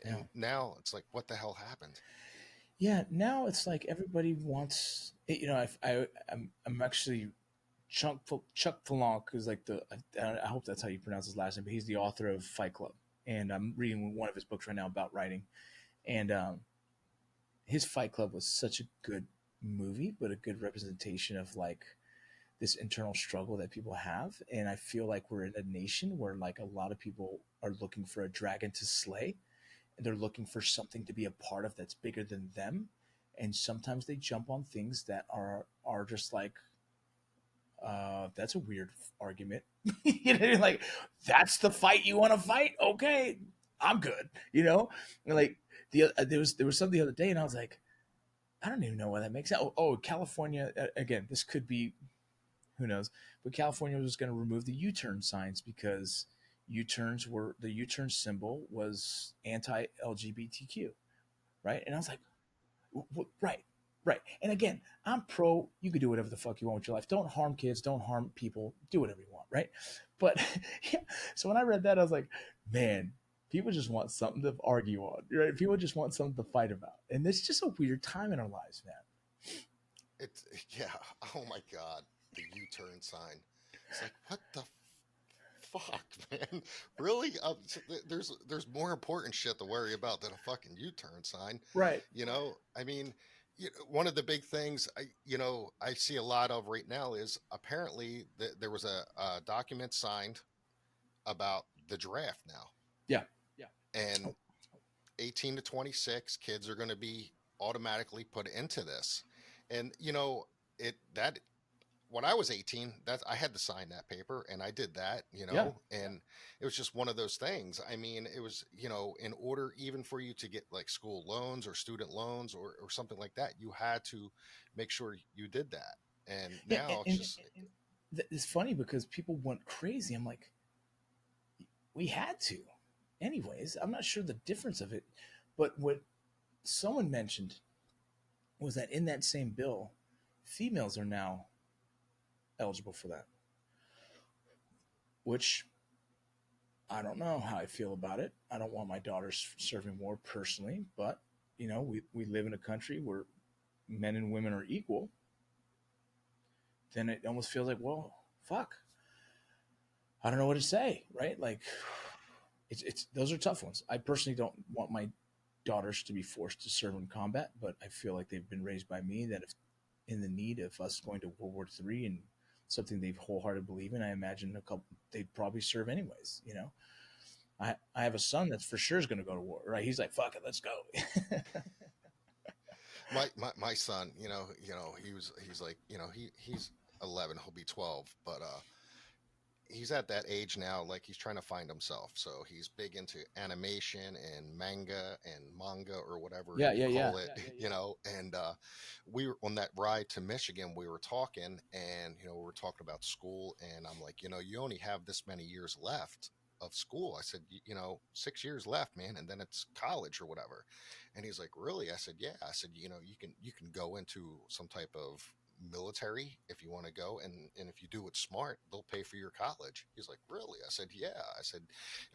Yeah. And now it's like, what the hell happened? Yeah, now it's like everybody wants, I'm actually Chuck Palahniuk is like I hope that's how you pronounce his last name, but he's the author of Fight Club, and I'm reading one of his books right now about writing, and his Fight Club was such a good movie, but a good representation of like this internal struggle that people have, and I feel like we're in a nation where like a lot of people are looking for a dragon to slay, and they're looking for something to be a part of that's bigger than them, and sometimes they jump on things that are just like that's a weird argument. Like that's the fight you want to fight? Okay, I'm good. And like there was something the other day, and I was like, I don't even know why that makes sense. Oh, California again. This could be who knows, but California was going to remove the U-turn signs because the U-turn symbol was anti-LGBTQ, right? And I was like, right, right. And again, I'm pro. You can do whatever the fuck you want with your life. Don't harm kids. Don't harm people. Do whatever you want, right? But yeah. So when I read that, I was like, man, people just want something to argue on, right? People just want something to fight about, and it's just a weird time in our lives, man. It's yeah. Oh my God, the U-turn sign. It's like, what the fuck, man? Really? There's more important shit to worry about than a fucking U-turn sign. Right. I mean, one of the big things I see a lot of right now is apparently there was a document signed about the draft now, Yeah. and 18 to 26 kids are going to be automatically put into this, and it that when I was 18, that I had to sign that paper and I did that, Yeah. and it was just one of those things. I mean, it was, in order even for you to get like school loans or student loans or something like that, you had to make sure you did that. And Yeah. now it's And just, it's funny because people went crazy. I'm like, we had to. Anyways, I'm not sure the difference of it, but what someone mentioned was that in that same bill, females are now eligible for that, which I don't know how I feel about it. I don't want my daughters serving war personally, but we live in a country where men and women are equal, then it almost feels like, well, fuck, I don't know what to say, right? Like, it's those are tough ones. I personally don't want my daughters to be forced to serve in combat, but I feel like they've been raised by me that if in the need of us going to World War III and something they've wholeheartedly believe in, I imagine a couple they'd probably serve anyways. I have a son that's for sure is going to go to war, right? He's like, fuck it, let's go. My son, he's like, he's 11, he'll be 12, but he's at that age now, like he's trying to find himself. So he's big into animation and manga or whatever Yeah, you yeah, yeah. call it, and we were on that ride to Michigan, we were talking, and we were talking about school, and I'm like, you only have this many years left of school. I said, 6 years left, man, and then it's college or whatever. And he's like, really? I said, yeah. I said, you can go into some type of military if you want to go, and if you do it smart, they'll pay for your college. He's like, really? I said, yeah. I said,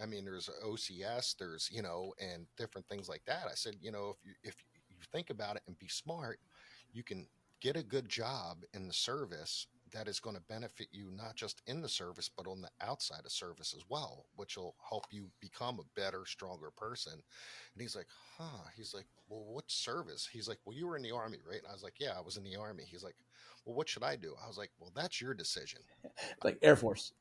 I mean, there's OCS, there's and different things like that. I said, if you think about it and be smart, you can get a good job in the service that is going to benefit you not just in the service but on the outside of service as well, which will help you become a better, stronger person. And he's like, huh. He's like, well, what service? He's like, well, you were in the army, right? And I was like, yeah, I was in the army. He's like, well, what should I do? I was like, well, that's your decision. Like Air Force.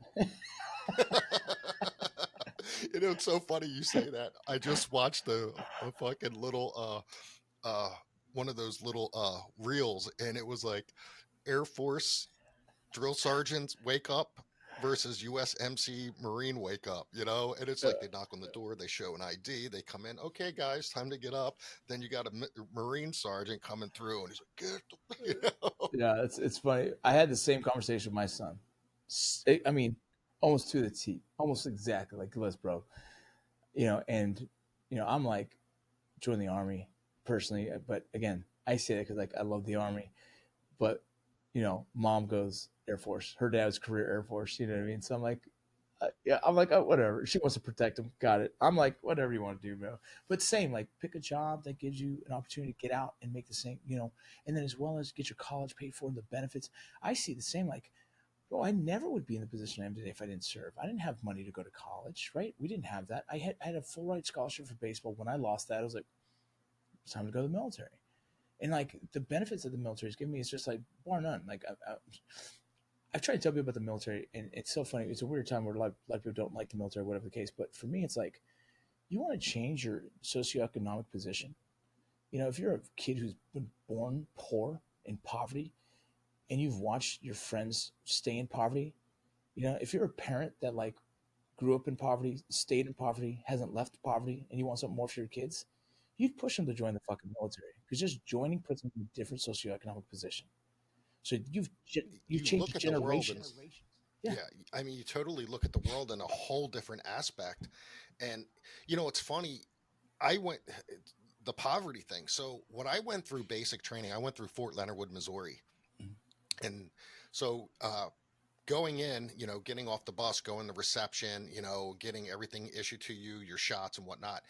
It's so funny you say that. I just watched a fucking little one of those little reels, and it was like Air Force drill sergeants wake up versus USMC Marine wake up, and it's Yeah, like they knock on the door, they show an ID, they come in, okay, guys, time to get up. Then you got a Marine sergeant coming through, and he's like, get the, yeah. It's funny. I had the same conversation with my son. I mean, almost to the T, almost exactly like this, bro. And I'm like, join the army personally, but again, I say that because like I love the army, but mom goes Air Force. Her dad was career Air Force. You know what I mean? So I'm like, yeah, I'm like, oh, whatever. She wants to protect him. Got it. I'm like, whatever you want to do, bro. But same, like, pick a job that gives you an opportunity to get out and make the same, and then as well as get your college paid for and the benefits. I see the same, like, bro, I never would be in the position I am today if I didn't serve. I didn't have money to go to college, right? We didn't have that. I had a full ride scholarship for baseball. When I lost that, I was like, it's time to go to the military. And like the benefits that the military has given me is just like bar none. Like I've tried to tell people about the military, and it's so funny. It's a weird time where a lot of people don't like the military, whatever the case. But for me, it's like you want to change your socioeconomic position. If you're a kid who's been born poor in poverty, and you've watched your friends stay in poverty, if you're a parent that like grew up in poverty, stayed in poverty, hasn't left poverty, and you want something more for your kids, you'd push them to join the fucking military because just joining puts them in a different socioeconomic position. So you've you changed look at the world and generations. Yeah, yeah, I mean, you totally look at the world in a whole different aspect. And it's funny. I went the poverty thing. So when I went through basic training, I went through Fort Leonard Wood, Missouri, and so going in, getting off the bus, going to reception, getting everything issued to you, your shots and whatnot.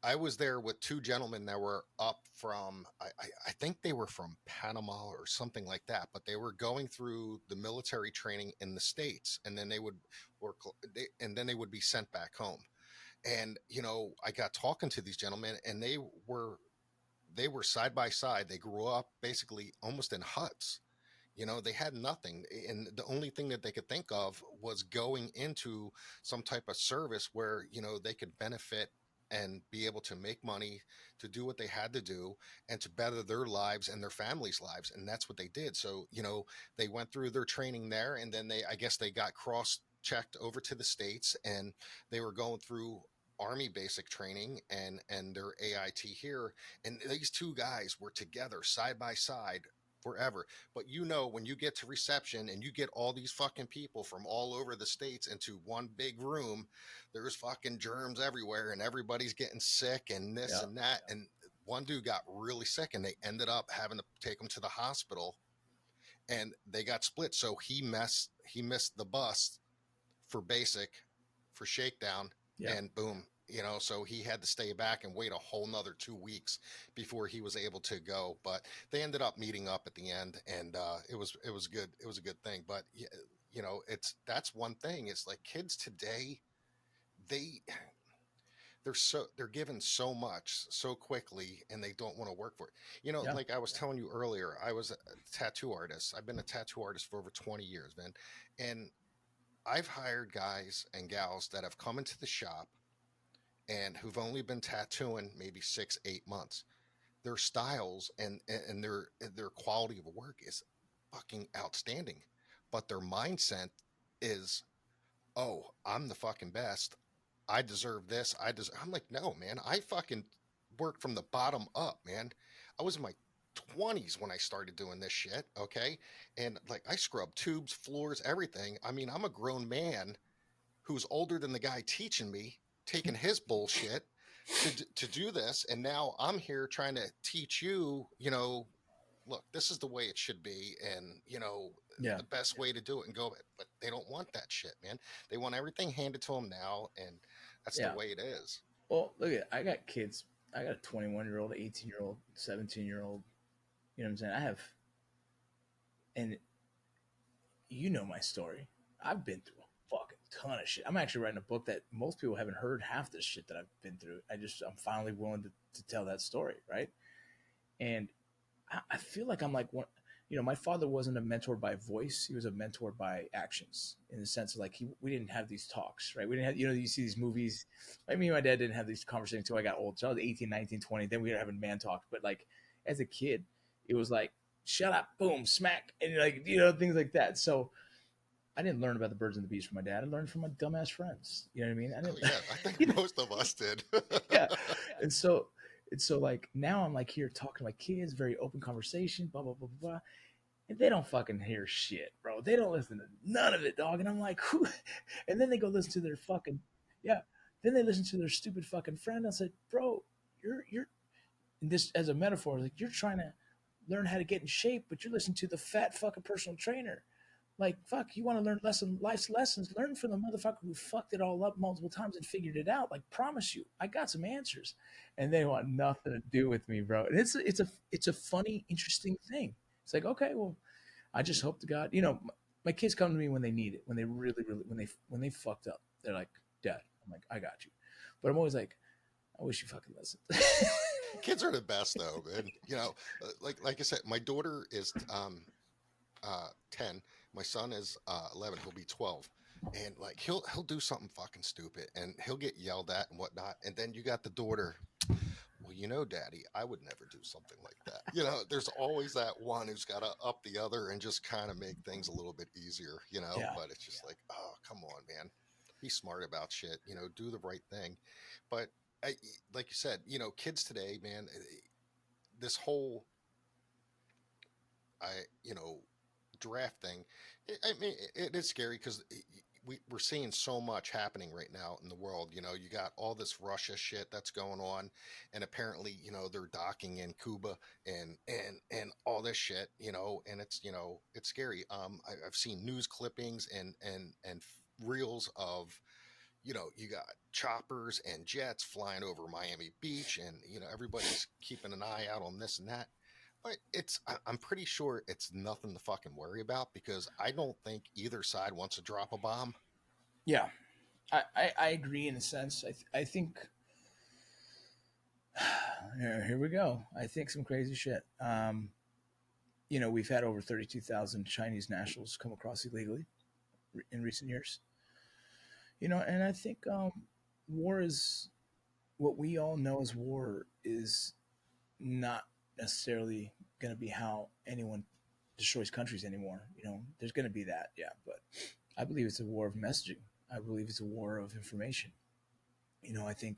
I was there with two gentlemen that were up from, I think they were from Panama or something like that, but they were going through the military training in the States, and then they would work, and then they would be sent back home. And, I got talking to these gentlemen, and they were side by side. They grew up basically almost in huts. They had nothing. And the only thing that they could think of was going into some type of service where, they could benefit and be able to make money to do what they had to do and to better their lives and their families' lives. And that's what they did. So, they went through their training there, and then I guess they got cross checked over to the States, and they were going through army basic training and their AIT here. And these two guys were together side by side forever. But when you get to reception and you get all these fucking people from all over the states into one big room, there's fucking germs everywhere, and everybody's getting sick and this yeah, and that. And one dude got really sick, and they ended up having to take him to the hospital, and they got split. So he missed the bus for basic, for shakedown, yeah. and boom. so he had to stay back and wait a whole nother 2 weeks before he was able to go. But they ended up meeting up at the end, and it was good. It was a good thing. But that's one thing. It's like kids today, they they're given so much so quickly, and they don't want to work for it. Yeah. Like I was telling you earlier, I was a tattoo artist. I've been a tattoo artist for over 20 years, man. And I've hired guys and gals that have come into the shop and who've only been tattooing maybe 6 8 months. Their styles and their quality of work is fucking outstanding, but their mindset is, oh, I'm the fucking best. I deserve this. I'm like, no, man. I fucking worked from the bottom up, man. I was in my 20s when I started doing this shit, okay? And like I scrubbed tubes, floors, everything. I mean, I'm a grown man who's older than the guy teaching me, taking his bullshit to do this, and now I'm here trying to teach you, look, this is the way it should be, and Yeah. the best way to do it, and go. But they don't want that shit, man. They want everything handed to them now, and that's the Yeah. way it is. Well, look at I got kids. I got a 21-year-old, 18-year-old, 17-year-old. You know what I'm saying? I have, and you know my story. I've been through a fucking ton of shit. I'm actually writing a book that most people haven't heard half this shit that I've been through. I'm finally willing to tell that story, right? And I feel like I'm like one. My father wasn't a mentor by voice; he was a mentor by actions. In the sense of like we didn't have these talks, right? We didn't have, you see these movies. Like me and my dad didn't have these conversations until I got old. So I was 18, 19, 20. Then we were having man talks. But like as a kid, it was like shut up, boom, smack, and like things like that. So I didn't learn about the birds and the bees from my dad. I learned from my dumbass friends. You know what I mean? I Oh didn't. yeah, I think most of us did. Yeah. And so like now I'm like here talking to my kids, very open conversation, blah blah blah blah blah. And they don't fucking hear shit, bro. They don't listen to none of it, dog. And I'm like, who? And then they go listen to their fucking, yeah. Then they listen to their stupid fucking friend. I said, bro, you're and this as a metaphor, like you're trying to learn how to get in shape, but you're listening to the fat fucking personal trainer. Like, fuck, you want to learn life's lessons, learn from the motherfucker who fucked it all up multiple times and figured it out. Like, promise you, I got some answers. And they want nothing to do with me, bro. And it's a funny, interesting thing. It's like, okay, well, I just hope to God, my kids come to me when they need it, when they really, really, when they fucked up. They're like, Dad, I'm like, I got you. But I'm always like, I wish you fucking listened. Kids are the best, though, man. Like I said, my daughter is 10. My son is 11. He'll be 12. And like he'll do something fucking stupid, and he'll get yelled at and whatnot. And then you got the daughter. Well, Daddy, I would never do something like that. There's always that one who's got to up the other and just kind of make things a little bit easier. Yeah. But it's just like, oh, come on, man, be smart about shit. Do the right thing. But like you said, kids today, man, this whole I draft thing. I mean, it is scary because we're seeing so much happening right now in the world. You got all this Russia shit that's going on, and apparently, they're docking in Cuba and all this shit. And it's scary. I've seen news clippings and reels of. You got choppers and jets flying over Miami Beach, and everybody's keeping an eye out on this and that. But I'm pretty sure it's nothing to fucking worry about because I don't think either side wants to drop a bomb. Yeah. I agree in a sense. I think here we go. I think some crazy shit. We've had over 32,000 Chinese nationals come across illegally in recent years. And I think war is what we all know as war is not necessarily going to be how anyone destroys countries anymore. There's going to be that, yeah, but I believe it's a war of messaging. I believe it's a war of information. I think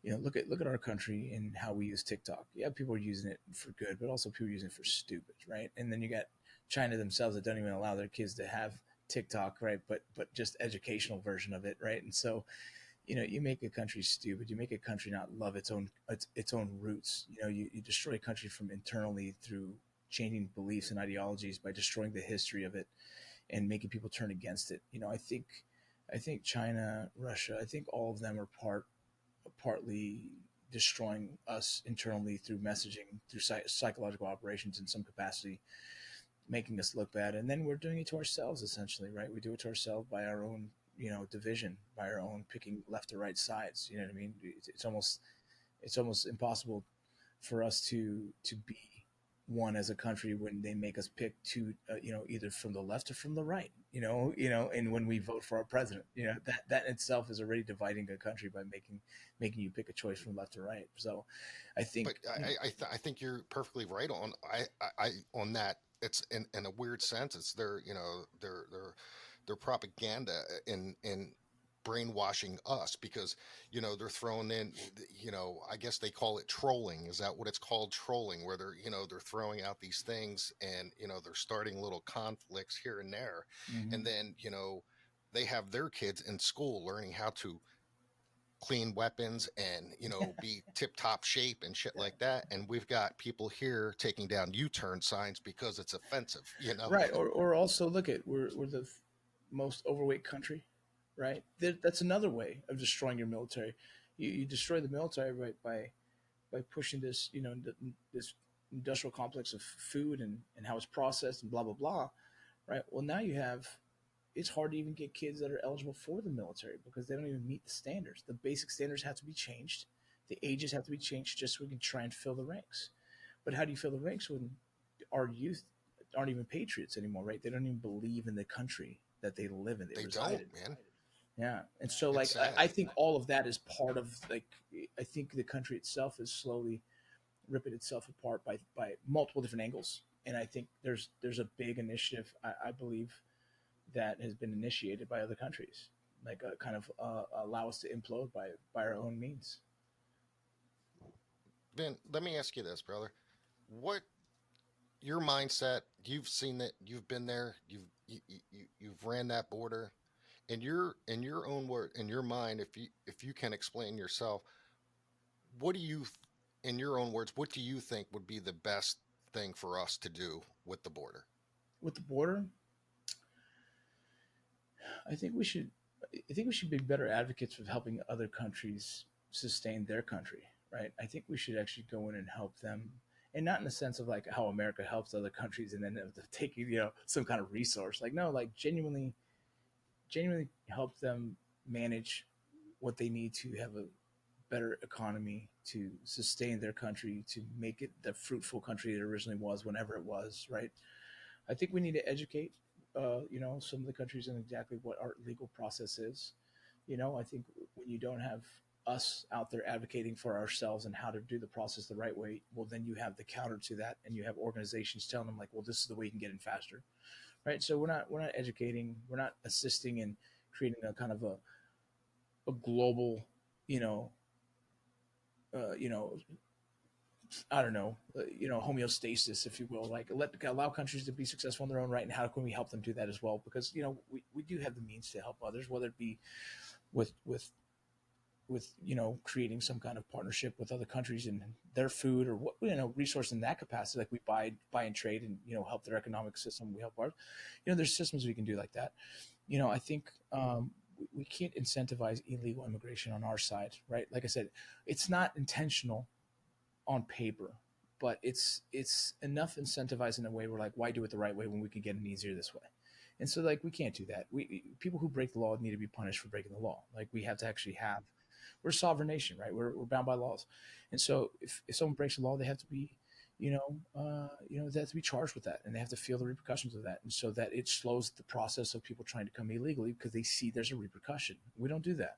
look at our country and how we use TikTok. Yeah, people are using it for good, but also people are using it for stupid, right? And then you got China themselves that don't even allow their kids to have TikTok, right? But just educational version of it, right? And so, you make a country stupid. You make a country not love its own roots. You destroy a country from internally through changing beliefs and ideologies by destroying the history of it and making people turn against it. I think China, Russia, I think all of them are part partly destroying us internally through messaging, through psychological operations in some capacity, making us look bad, and then we're doing it to ourselves essentially, right? We do it to ourselves by our own, division, by our own picking left or right sides. You know what I mean? It's almost impossible for us to be one as a country when they make us pick two, either from the left or from the right. And when we vote for our president, that in itself is already dividing a country by making you pick a choice from left or right. So, I think But I think you're perfectly right on on that. It's in a weird sense. It's their propaganda in brainwashing us because they're throwing in I guess they call it trolling. Is that what it's called? Trolling, where they're throwing out these things and they're starting little conflicts here and there, and mhm. then they have their kids in school learning how to clean weapons and be tip top shape and shit like that, and we've got people here taking down U-turn signs because it's offensive. Right, or also look at we're the most overweight country, right? That's another way of destroying your military. You destroy the military by pushing this, this industrial complex of food and how it's processed and blah blah blah, right? Well, now you have it's hard to even get kids that are eligible for the military because they don't even meet the standards. The basic standards have to be changed. The ages have to be changed just so we can try and fill the ranks. But how do you fill the ranks when our youth aren't even patriots anymore, right? They don't even believe in the country that they live in, they They reside don't, in. man. Yeah. And so, It's like, sad. I think all of that is part of, like, I think the country itself is slowly ripping itself apart by multiple different angles. And I think there's a big initiative, I believe, that has been initiated by other countries, like kind of allow us to implode by our own means. Vin, let me ask you this, brother. What your mindset? You've seen it. You've been there. You've ran that border. In your own word, in your mind, if you can explain yourself, what do you, in your own words, what do you think would be the best thing for us to do with the border? With the border, I think we should I think we should be better advocates of helping other countries sustain their country, right? I think we should actually go in and help them, and not in the sense of like how America helps other countries and then taking some kind of resource. Like no, like genuinely help them manage what they need to have a better economy to sustain their country to make it the fruitful country it originally was whenever it was, right? I think we need to educate, some of the countries in exactly what our legal process is. I think when you don't have us out there advocating for ourselves and how to do the process the right way, well, then you have the counter to that, and you have organizations telling them like, well, this is the way you can get in faster, right? So we're not educating, we're not assisting in creating a kind of a global, you know, uh, you know, I don't know, homeostasis, if you will. Like allow countries to be successful in their own right, and how can we help them do that as well? Because we do have the means to help others, whether it be with creating some kind of partnership with other countries and their food or what resource in that capacity. Like we buy and trade and help their economic system. We help ours. There's systems we can do like that. I think we can't incentivize illegal immigration on our side, right? Like I said, it's not intentional on paper, but it's enough incentivized in a way where like, why do it the right way when we can get it easier this way? And so like we can't do that. We people who break the law need to be punished for breaking the law. Like we have to actually have we're a sovereign nation, right? We're bound by laws, and so if someone breaks the law, they have to be they have to be charged with that, and they have to feel the repercussions of that, and so that it slows the process of people trying to come illegally because they see there's a repercussion. We don't do that.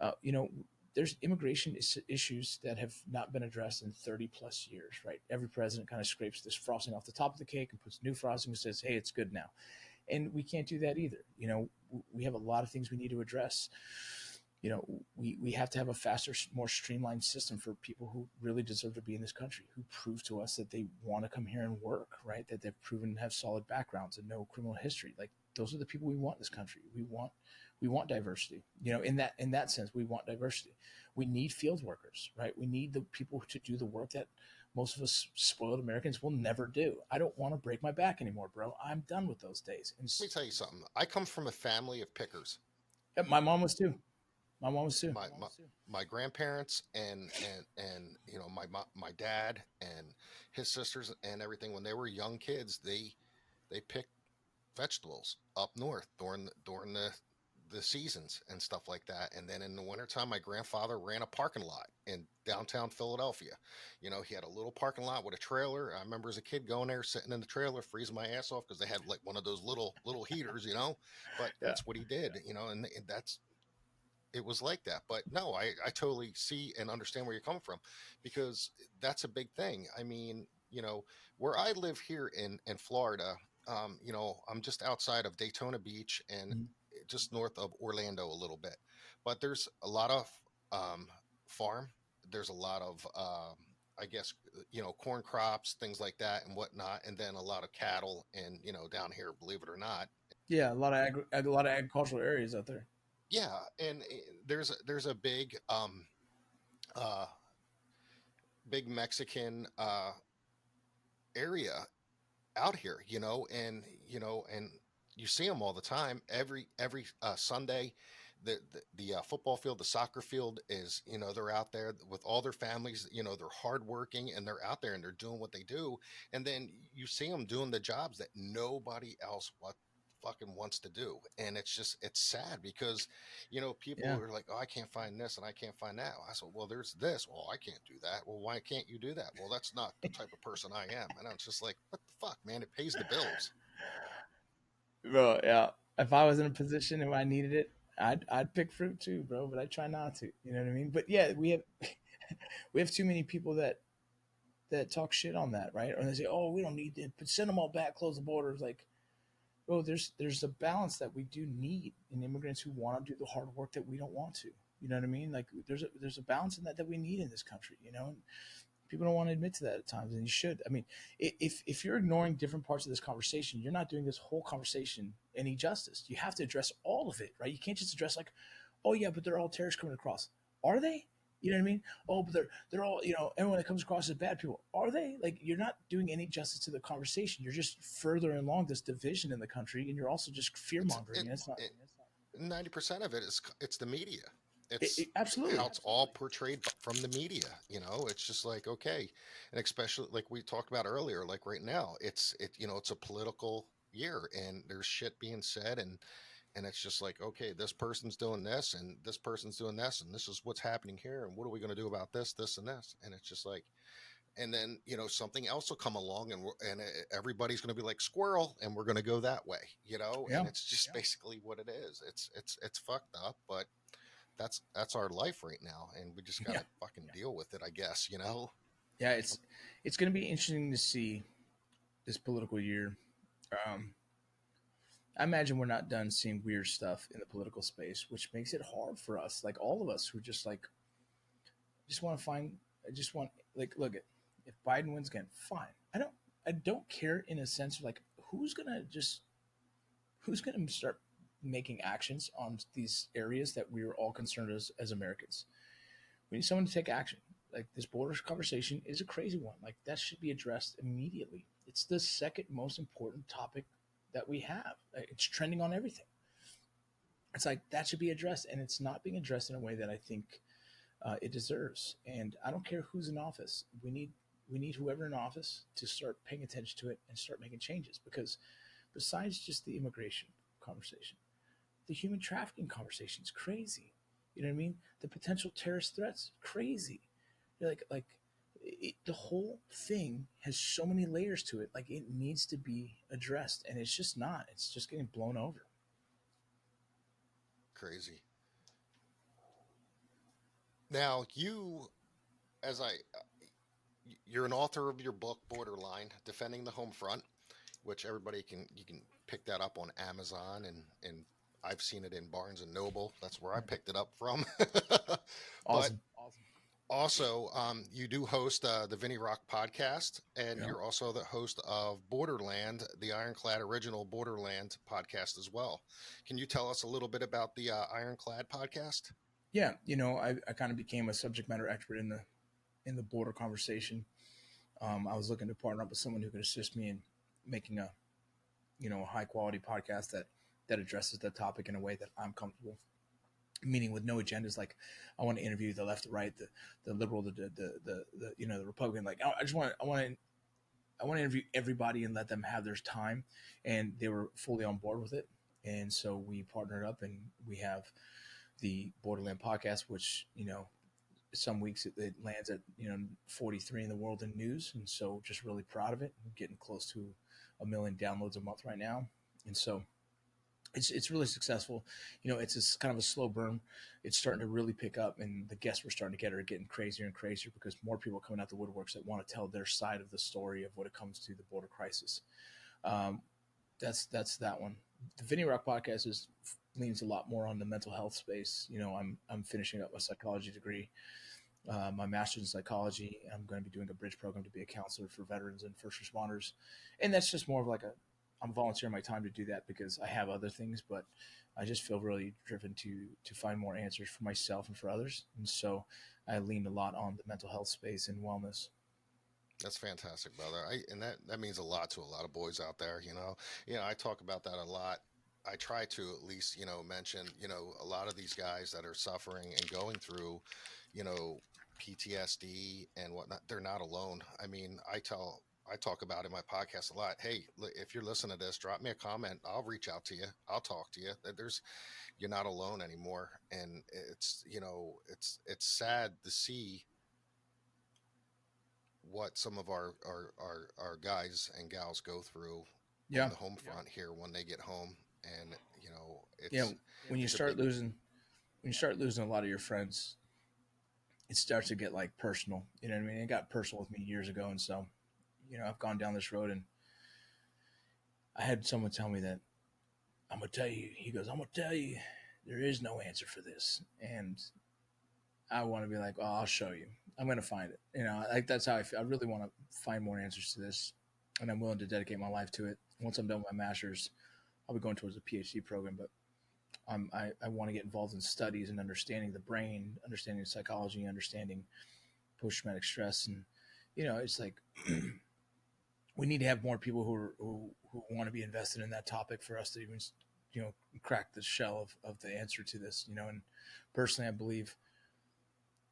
uh, you know, there's immigration issues that have not been addressed in 30 plus years, right? Every president kind of scrapes this frosting off the top of the cake and puts new frosting and says, hey, it's good now. And we can't do that either. We have a lot of things we need to address. We have to have a faster, more streamlined system for people who really deserve to be in this country, who prove to us that they want to come here and work, right? That they've proven to have solid backgrounds and no criminal history. Like those are the people we want in this country. We want diversity. In that sense, we want diversity. We need field workers, right? We need the people to do the work that most of us spoiled Americans will never do. I don't want to break my back anymore, bro. I'm done with those days. And Let me tell you something. I come from a family of pickers. my mom was too. My mom was too. My grandparents and my dad and his sisters and everything, when they were young kids, they picked vegetables up north during the seasons and stuff like that. And then in the wintertime, my grandfather ran a parking lot in downtown Philadelphia. He had a little parking lot with a trailer. I remember as a kid going there, sitting in the trailer, freezing my ass off because they had like one of those little heaters, but Yeah. that's what he did, and that's it was like that. But no, I totally see and understand where you're coming from, because that's a big thing. I mean, where I live here in Florida, I'm just outside of Daytona Beach and Mhm. just north of Orlando a little bit. But there's a lot of um, farm. There's a lot of I guess corn crops, things like that, and whatnot, and then a lot of cattle, and down here, believe it or not. Yeah, a lot of agricultural areas out there. Yeah, and there's a uh big Mexican area out here, and you see them all the time. Every Sunday, the football field, the soccer field is, they're out there with all their families. They're hardworking and they're out there and they're doing what they do. And then you see them doing the jobs that nobody else fucking wants to do. And it's sad because people Yeah. are like, oh, I can't find this and I can't find that. I said, well, there's this. Well, I can't do that. Well, why can't you do that? Well, that's not the type of person I am. And I'm just like, what the fuck, man? It pays the bills. Bro, yeah. If I was in a position and I needed it, I'd pick fruit too, bro. But I try not to. You know what I mean? But yeah, we have we have too many people that talk shit on that, right? Or they say, "Oh, we don't need it, but send them all back, close the borders." Like, bro, there's a balance that we do need in immigrants who want to do the hard work that we don't want to. You know what I mean? Like, there's a balance in that we need in this country. You know, people don't want to admit to that at times, and you should. I mean, if you're ignoring different parts of this conversation, you're not doing this whole conversation any justice. You have to address all of it, right? You can't just address like, oh yeah, but they're all terrorists coming across. Are they? You know what I mean? Oh, but they're all, everyone that comes across is bad people. Are they? Like, you're not doing any justice to the conversation. You're just further along this division in the country, and you're also just fear It's mongering. it, And it's not. it 90% of it is it's the media. It, It's it, absolutely. how it's all portrayed from the media. It's just like, okay, and especially like we talked about earlier, like right now, it's a political year and there's shit being said, and it's just like, okay, this person's doing this and this person's doing this and this is what's happening here and what are we going to do about this and this, and it's just like, and then something else will come along and everybody's going to be like squirrel and we're going to go that way, and Yeah. it's just basically what it is. It's fucked up, but that's our life right now, and we just got Yeah. to fucking deal with it, I guess. Yeah. It's going to be interesting to see this political year. Um, I imagine we're not done seeing weird stuff in the political space, which makes it hard for us, like all of us who just like just want to find. I just want like look at if Biden wins again, fine. I don't care in a sense of like who's gonna start making actions on these areas that we are all concerned as Americans. We need someone to take action. Like this border conversation is a crazy one. Like that should be addressed immediately. It's the second most important topic that we have. It's trending on everything. It's like that should be addressed, and it's not being addressed in a way that I think it deserves. And I don't care who's in office. We need whoever in office to start paying attention to it and start making changes. Because besides just the immigration conversation, the human trafficking conversation is crazy. You know what I mean? The potential terrorist threats, crazy. You're the whole thing has so many layers to it. Like it needs to be addressed, and it's just not. It's just getting blown over. Crazy. Now you, as I you're an author of your book Borderline, Defending the Home Front, which everybody can you can pick that up on Amazon, and I've seen it in Barnes and Noble. That's where I picked it up from. But Awesome. also, you do host the Vinny Rock podcast, and Yeah. you're also the host of Borderland, the Ironclad original Borderland podcast as well. Can you tell us a little bit about the Ironclad podcast? Yeah. I kind of became a subject matter expert in the border conversation. I was looking to partner up with someone who could assist me in making a high quality podcast that addresses the topic in a way that I'm comfortable. meaning with no agendas. Like, I want to interview the left, the right, the liberal, the the Republican. Like, I just want I want to interview everybody and let them have their time, and they were fully on board with it. And so we partnered up, and we have the Borderland podcast, which some weeks it lands at 43 in the world in news, and so just really proud of it. I'm getting close to 1 million downloads a month right now, and so it's really successful. It's just kind of a slow burn. It's starting to really pick up, and the guests we're starting to get are getting crazier and crazier because more people are coming out the woodworks that want to tell their side of the story of what it comes to the border crisis. Um, that's that one. The Vinny Rock podcast leans a lot more on the mental health space. I'm finishing up a psychology degree, my master's in psychology. I'm going to be doing a bridge program to be a counselor for veterans and first responders, and that's just more of like I'm volunteering my time to do that because I have other things, but I just feel really driven to find more answers for myself and for others, and so I lean a lot on the mental health space and wellness. That's fantastic, brother. And that means a lot to a lot of boys out there. I talk about that a lot. I try to at least mention a lot of these guys that are suffering and going through you know PTSD and whatnot. They're not alone. I mean, I talk about in my podcast a lot. Hey, if you're listening to this, drop me a comment. I'll reach out to you. I'll talk to you. There's You're not alone anymore, and it's sad to see what some of our guys and gals go through on Yeah, the home front here when they get home. And yeah. When you it's a start big. losing, when you start losing a lot of your friends, it starts to get like personal. You know what I mean? It got personal with me years ago, and so I've gone down this road, and I had someone tell me that I'm gonna tell you. He goes, I'm gonna tell you, there is no answer for this, and I want to be like, oh, I'll show you. I'm gonna find it. Like that's how I feel. I really want to find more answers to this, and I'm willing to dedicate my life to it. Once I'm done with my master's, I'll be going towards a PhD program, but I want to get involved in studies and understanding the brain, understanding psychology, understanding post traumatic stress, and it's like we need to have more people who want to be invested in that topic for us to even crack the shell of the answer to this. And personally, I believe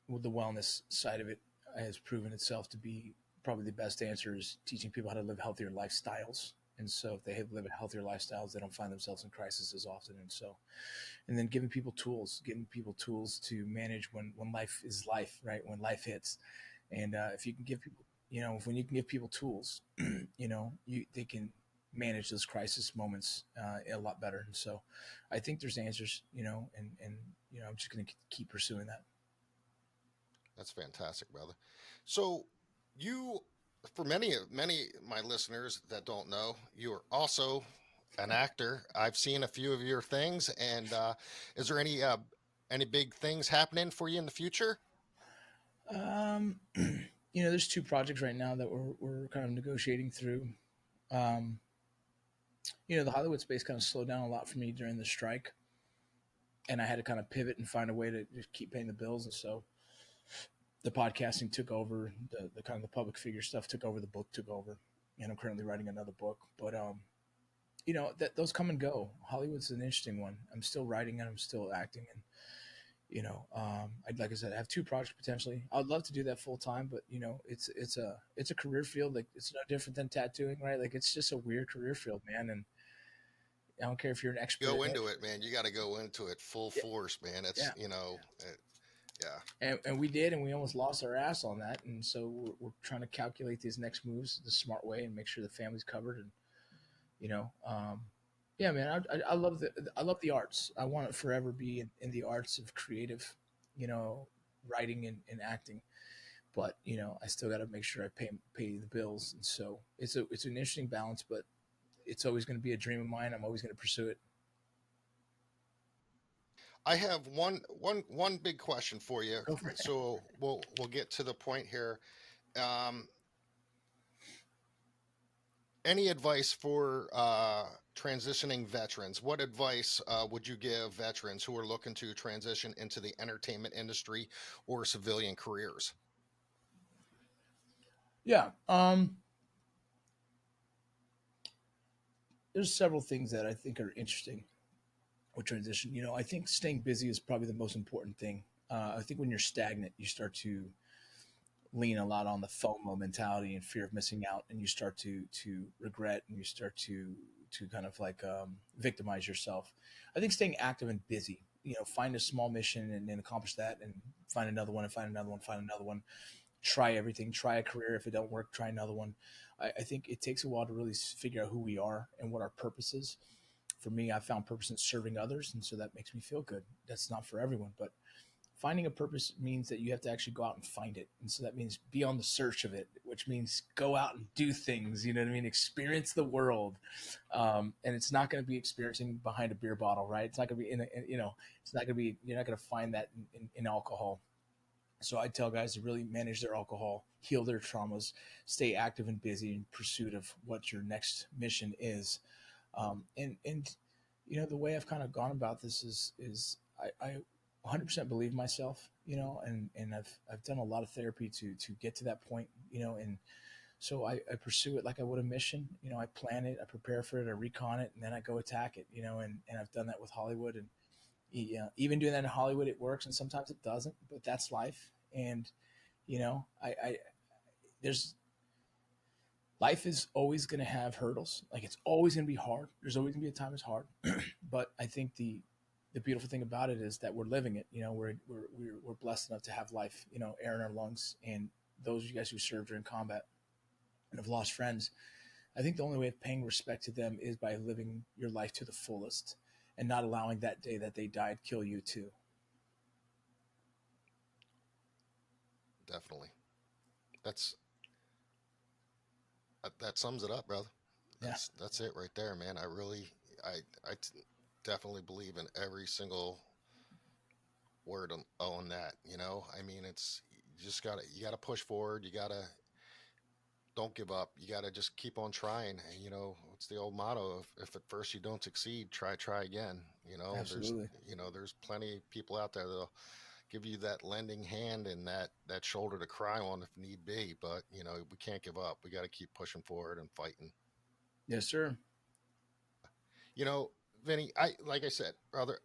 with the wellness side of it has proven itself to be probably the best answer is teaching people how to live healthier lifestyles. And so if they live healthier lifestyles, they don't find themselves in crisis as often. And so, and then getting people tools to manage when life is life, right? When life hits. And if you can give people, when you can give people tools, they can manage those crisis moments a lot better. And so I think there's answers, and I'm just going to keep pursuing that. That's fantastic, brother. So you, for many of my listeners that don't know, you are also an actor. I've seen a few of your things, and is there any big things happening for you in the future? There's two projects right now that we're kind of negotiating through. Um, the Hollywood space kind of slowed down a lot for me during the strike, and I had to kind of pivot and find a way to just keep paying the bills. And so the podcasting took over, the kind of the public figure stuff took over, the book took over, and I'm currently writing another book. But that those come and go. Hollywood's an interesting one. I'm still writing and I'm still acting, and I'd like I said, I have two projects potentially. I'd love to do that full time, but it's a career field. Like it's no different than tattooing, right? Like it's just a weird career field, man. And I don't care if you're an expert Go in it. into it, man. You got to go into it full Yeah, force, man. yeah. Yeah. And we did, and we almost lost our ass on that. And so we're trying to calculate these next moves the smart way and make sure the family's covered. And you know, um, yeah, man, I love the arts. I want to forever be in the arts of creative, you know, writing and acting. But I still got to make sure I pay the bills. And so it's an interesting balance, but it's always going to be a dream of mine. I'm always going to pursue it. I have one big question for you. Go for it. So we'll get to the point here. Um, any advice for transitioning veterans? What advice would you give veterans who are looking to transition into the entertainment industry or civilian careers? Yeah. There's several things that I think are interesting with transition. I think staying busy is probably the most important thing. I think when you're stagnant, you start to lean a lot on the FOMO mentality and fear of missing out, and you start to regret, and you start to kind of like victimize yourself. I think staying active and busy, find a small mission and then accomplish that, and find another one, and find another one, find another one. Try everything. Try a career. If it don't work, try another one. I think it takes a while to really figure out who we are and what our purpose is. For me, I found purpose in serving others, and so that makes me feel good. That's not for everyone, but finding a purpose means that you have to actually go out and find it. And so that means be on the search of it, which means go out and do things, you know what I mean? Experience the world. And it's not going to be experiencing behind a beer bottle, right? It's not going to be it's not going to be, you're not going to find that in alcohol. So I tell guys to really manage their alcohol, heal their traumas, stay active and busy in pursuit of what your next mission is. And the way I've kind of gone about this is I 100% believe myself, and I've done a lot of therapy to get to that point, and so I pursue it like I would a mission. I plan it, I prepare for it, I recon it, and then I go attack it, and I've done that with Hollywood, and yeah, even doing that in Hollywood, it works, and sometimes it doesn't, but that's life. And I there's life is always going to have hurdles. Like it's always going to be hard. There's always going to be a time it's hard. But I think the beautiful thing about it is that we're living it. We're blessed enough to have life, air in our lungs. And those of you guys who served during combat and have lost friends, I think the only way of paying respect to them is by living your life to the fullest and not allowing that day that they died kill you too. Definitely. That's that sums it up, brother. Yeah. That's it right there, man. I definitely believe in every single word on that. I mean, it's you gotta push forward. You gotta don't give up. You gotta just keep on trying. And, it's the old motto: if at first you don't succeed, try again. Absolutely. There's plenty of people out there that'll give you that lending hand and that shoulder to cry on if need be. But we can't give up. We got to keep pushing forward and fighting. Yes, sir. You know, Vinny, I like I said, brother,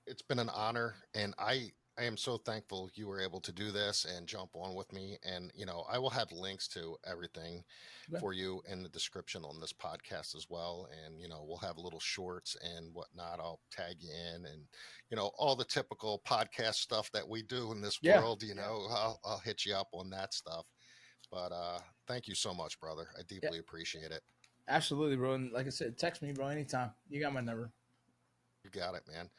it's been an honor, and I am so thankful you were able to do this and jump on with me. And I will have links to everything Okay. for you in the description on this podcast as well. And we'll have little shorts and whatnot. I'll tag you in, and all the typical podcast stuff that we do in this Yeah. world. I'll hit you up on that stuff. But thank you so much, brother. I Yeah. deeply appreciate it. Absolutely, bro. And like I said, text me, bro, anytime. You got my number. You got it, man.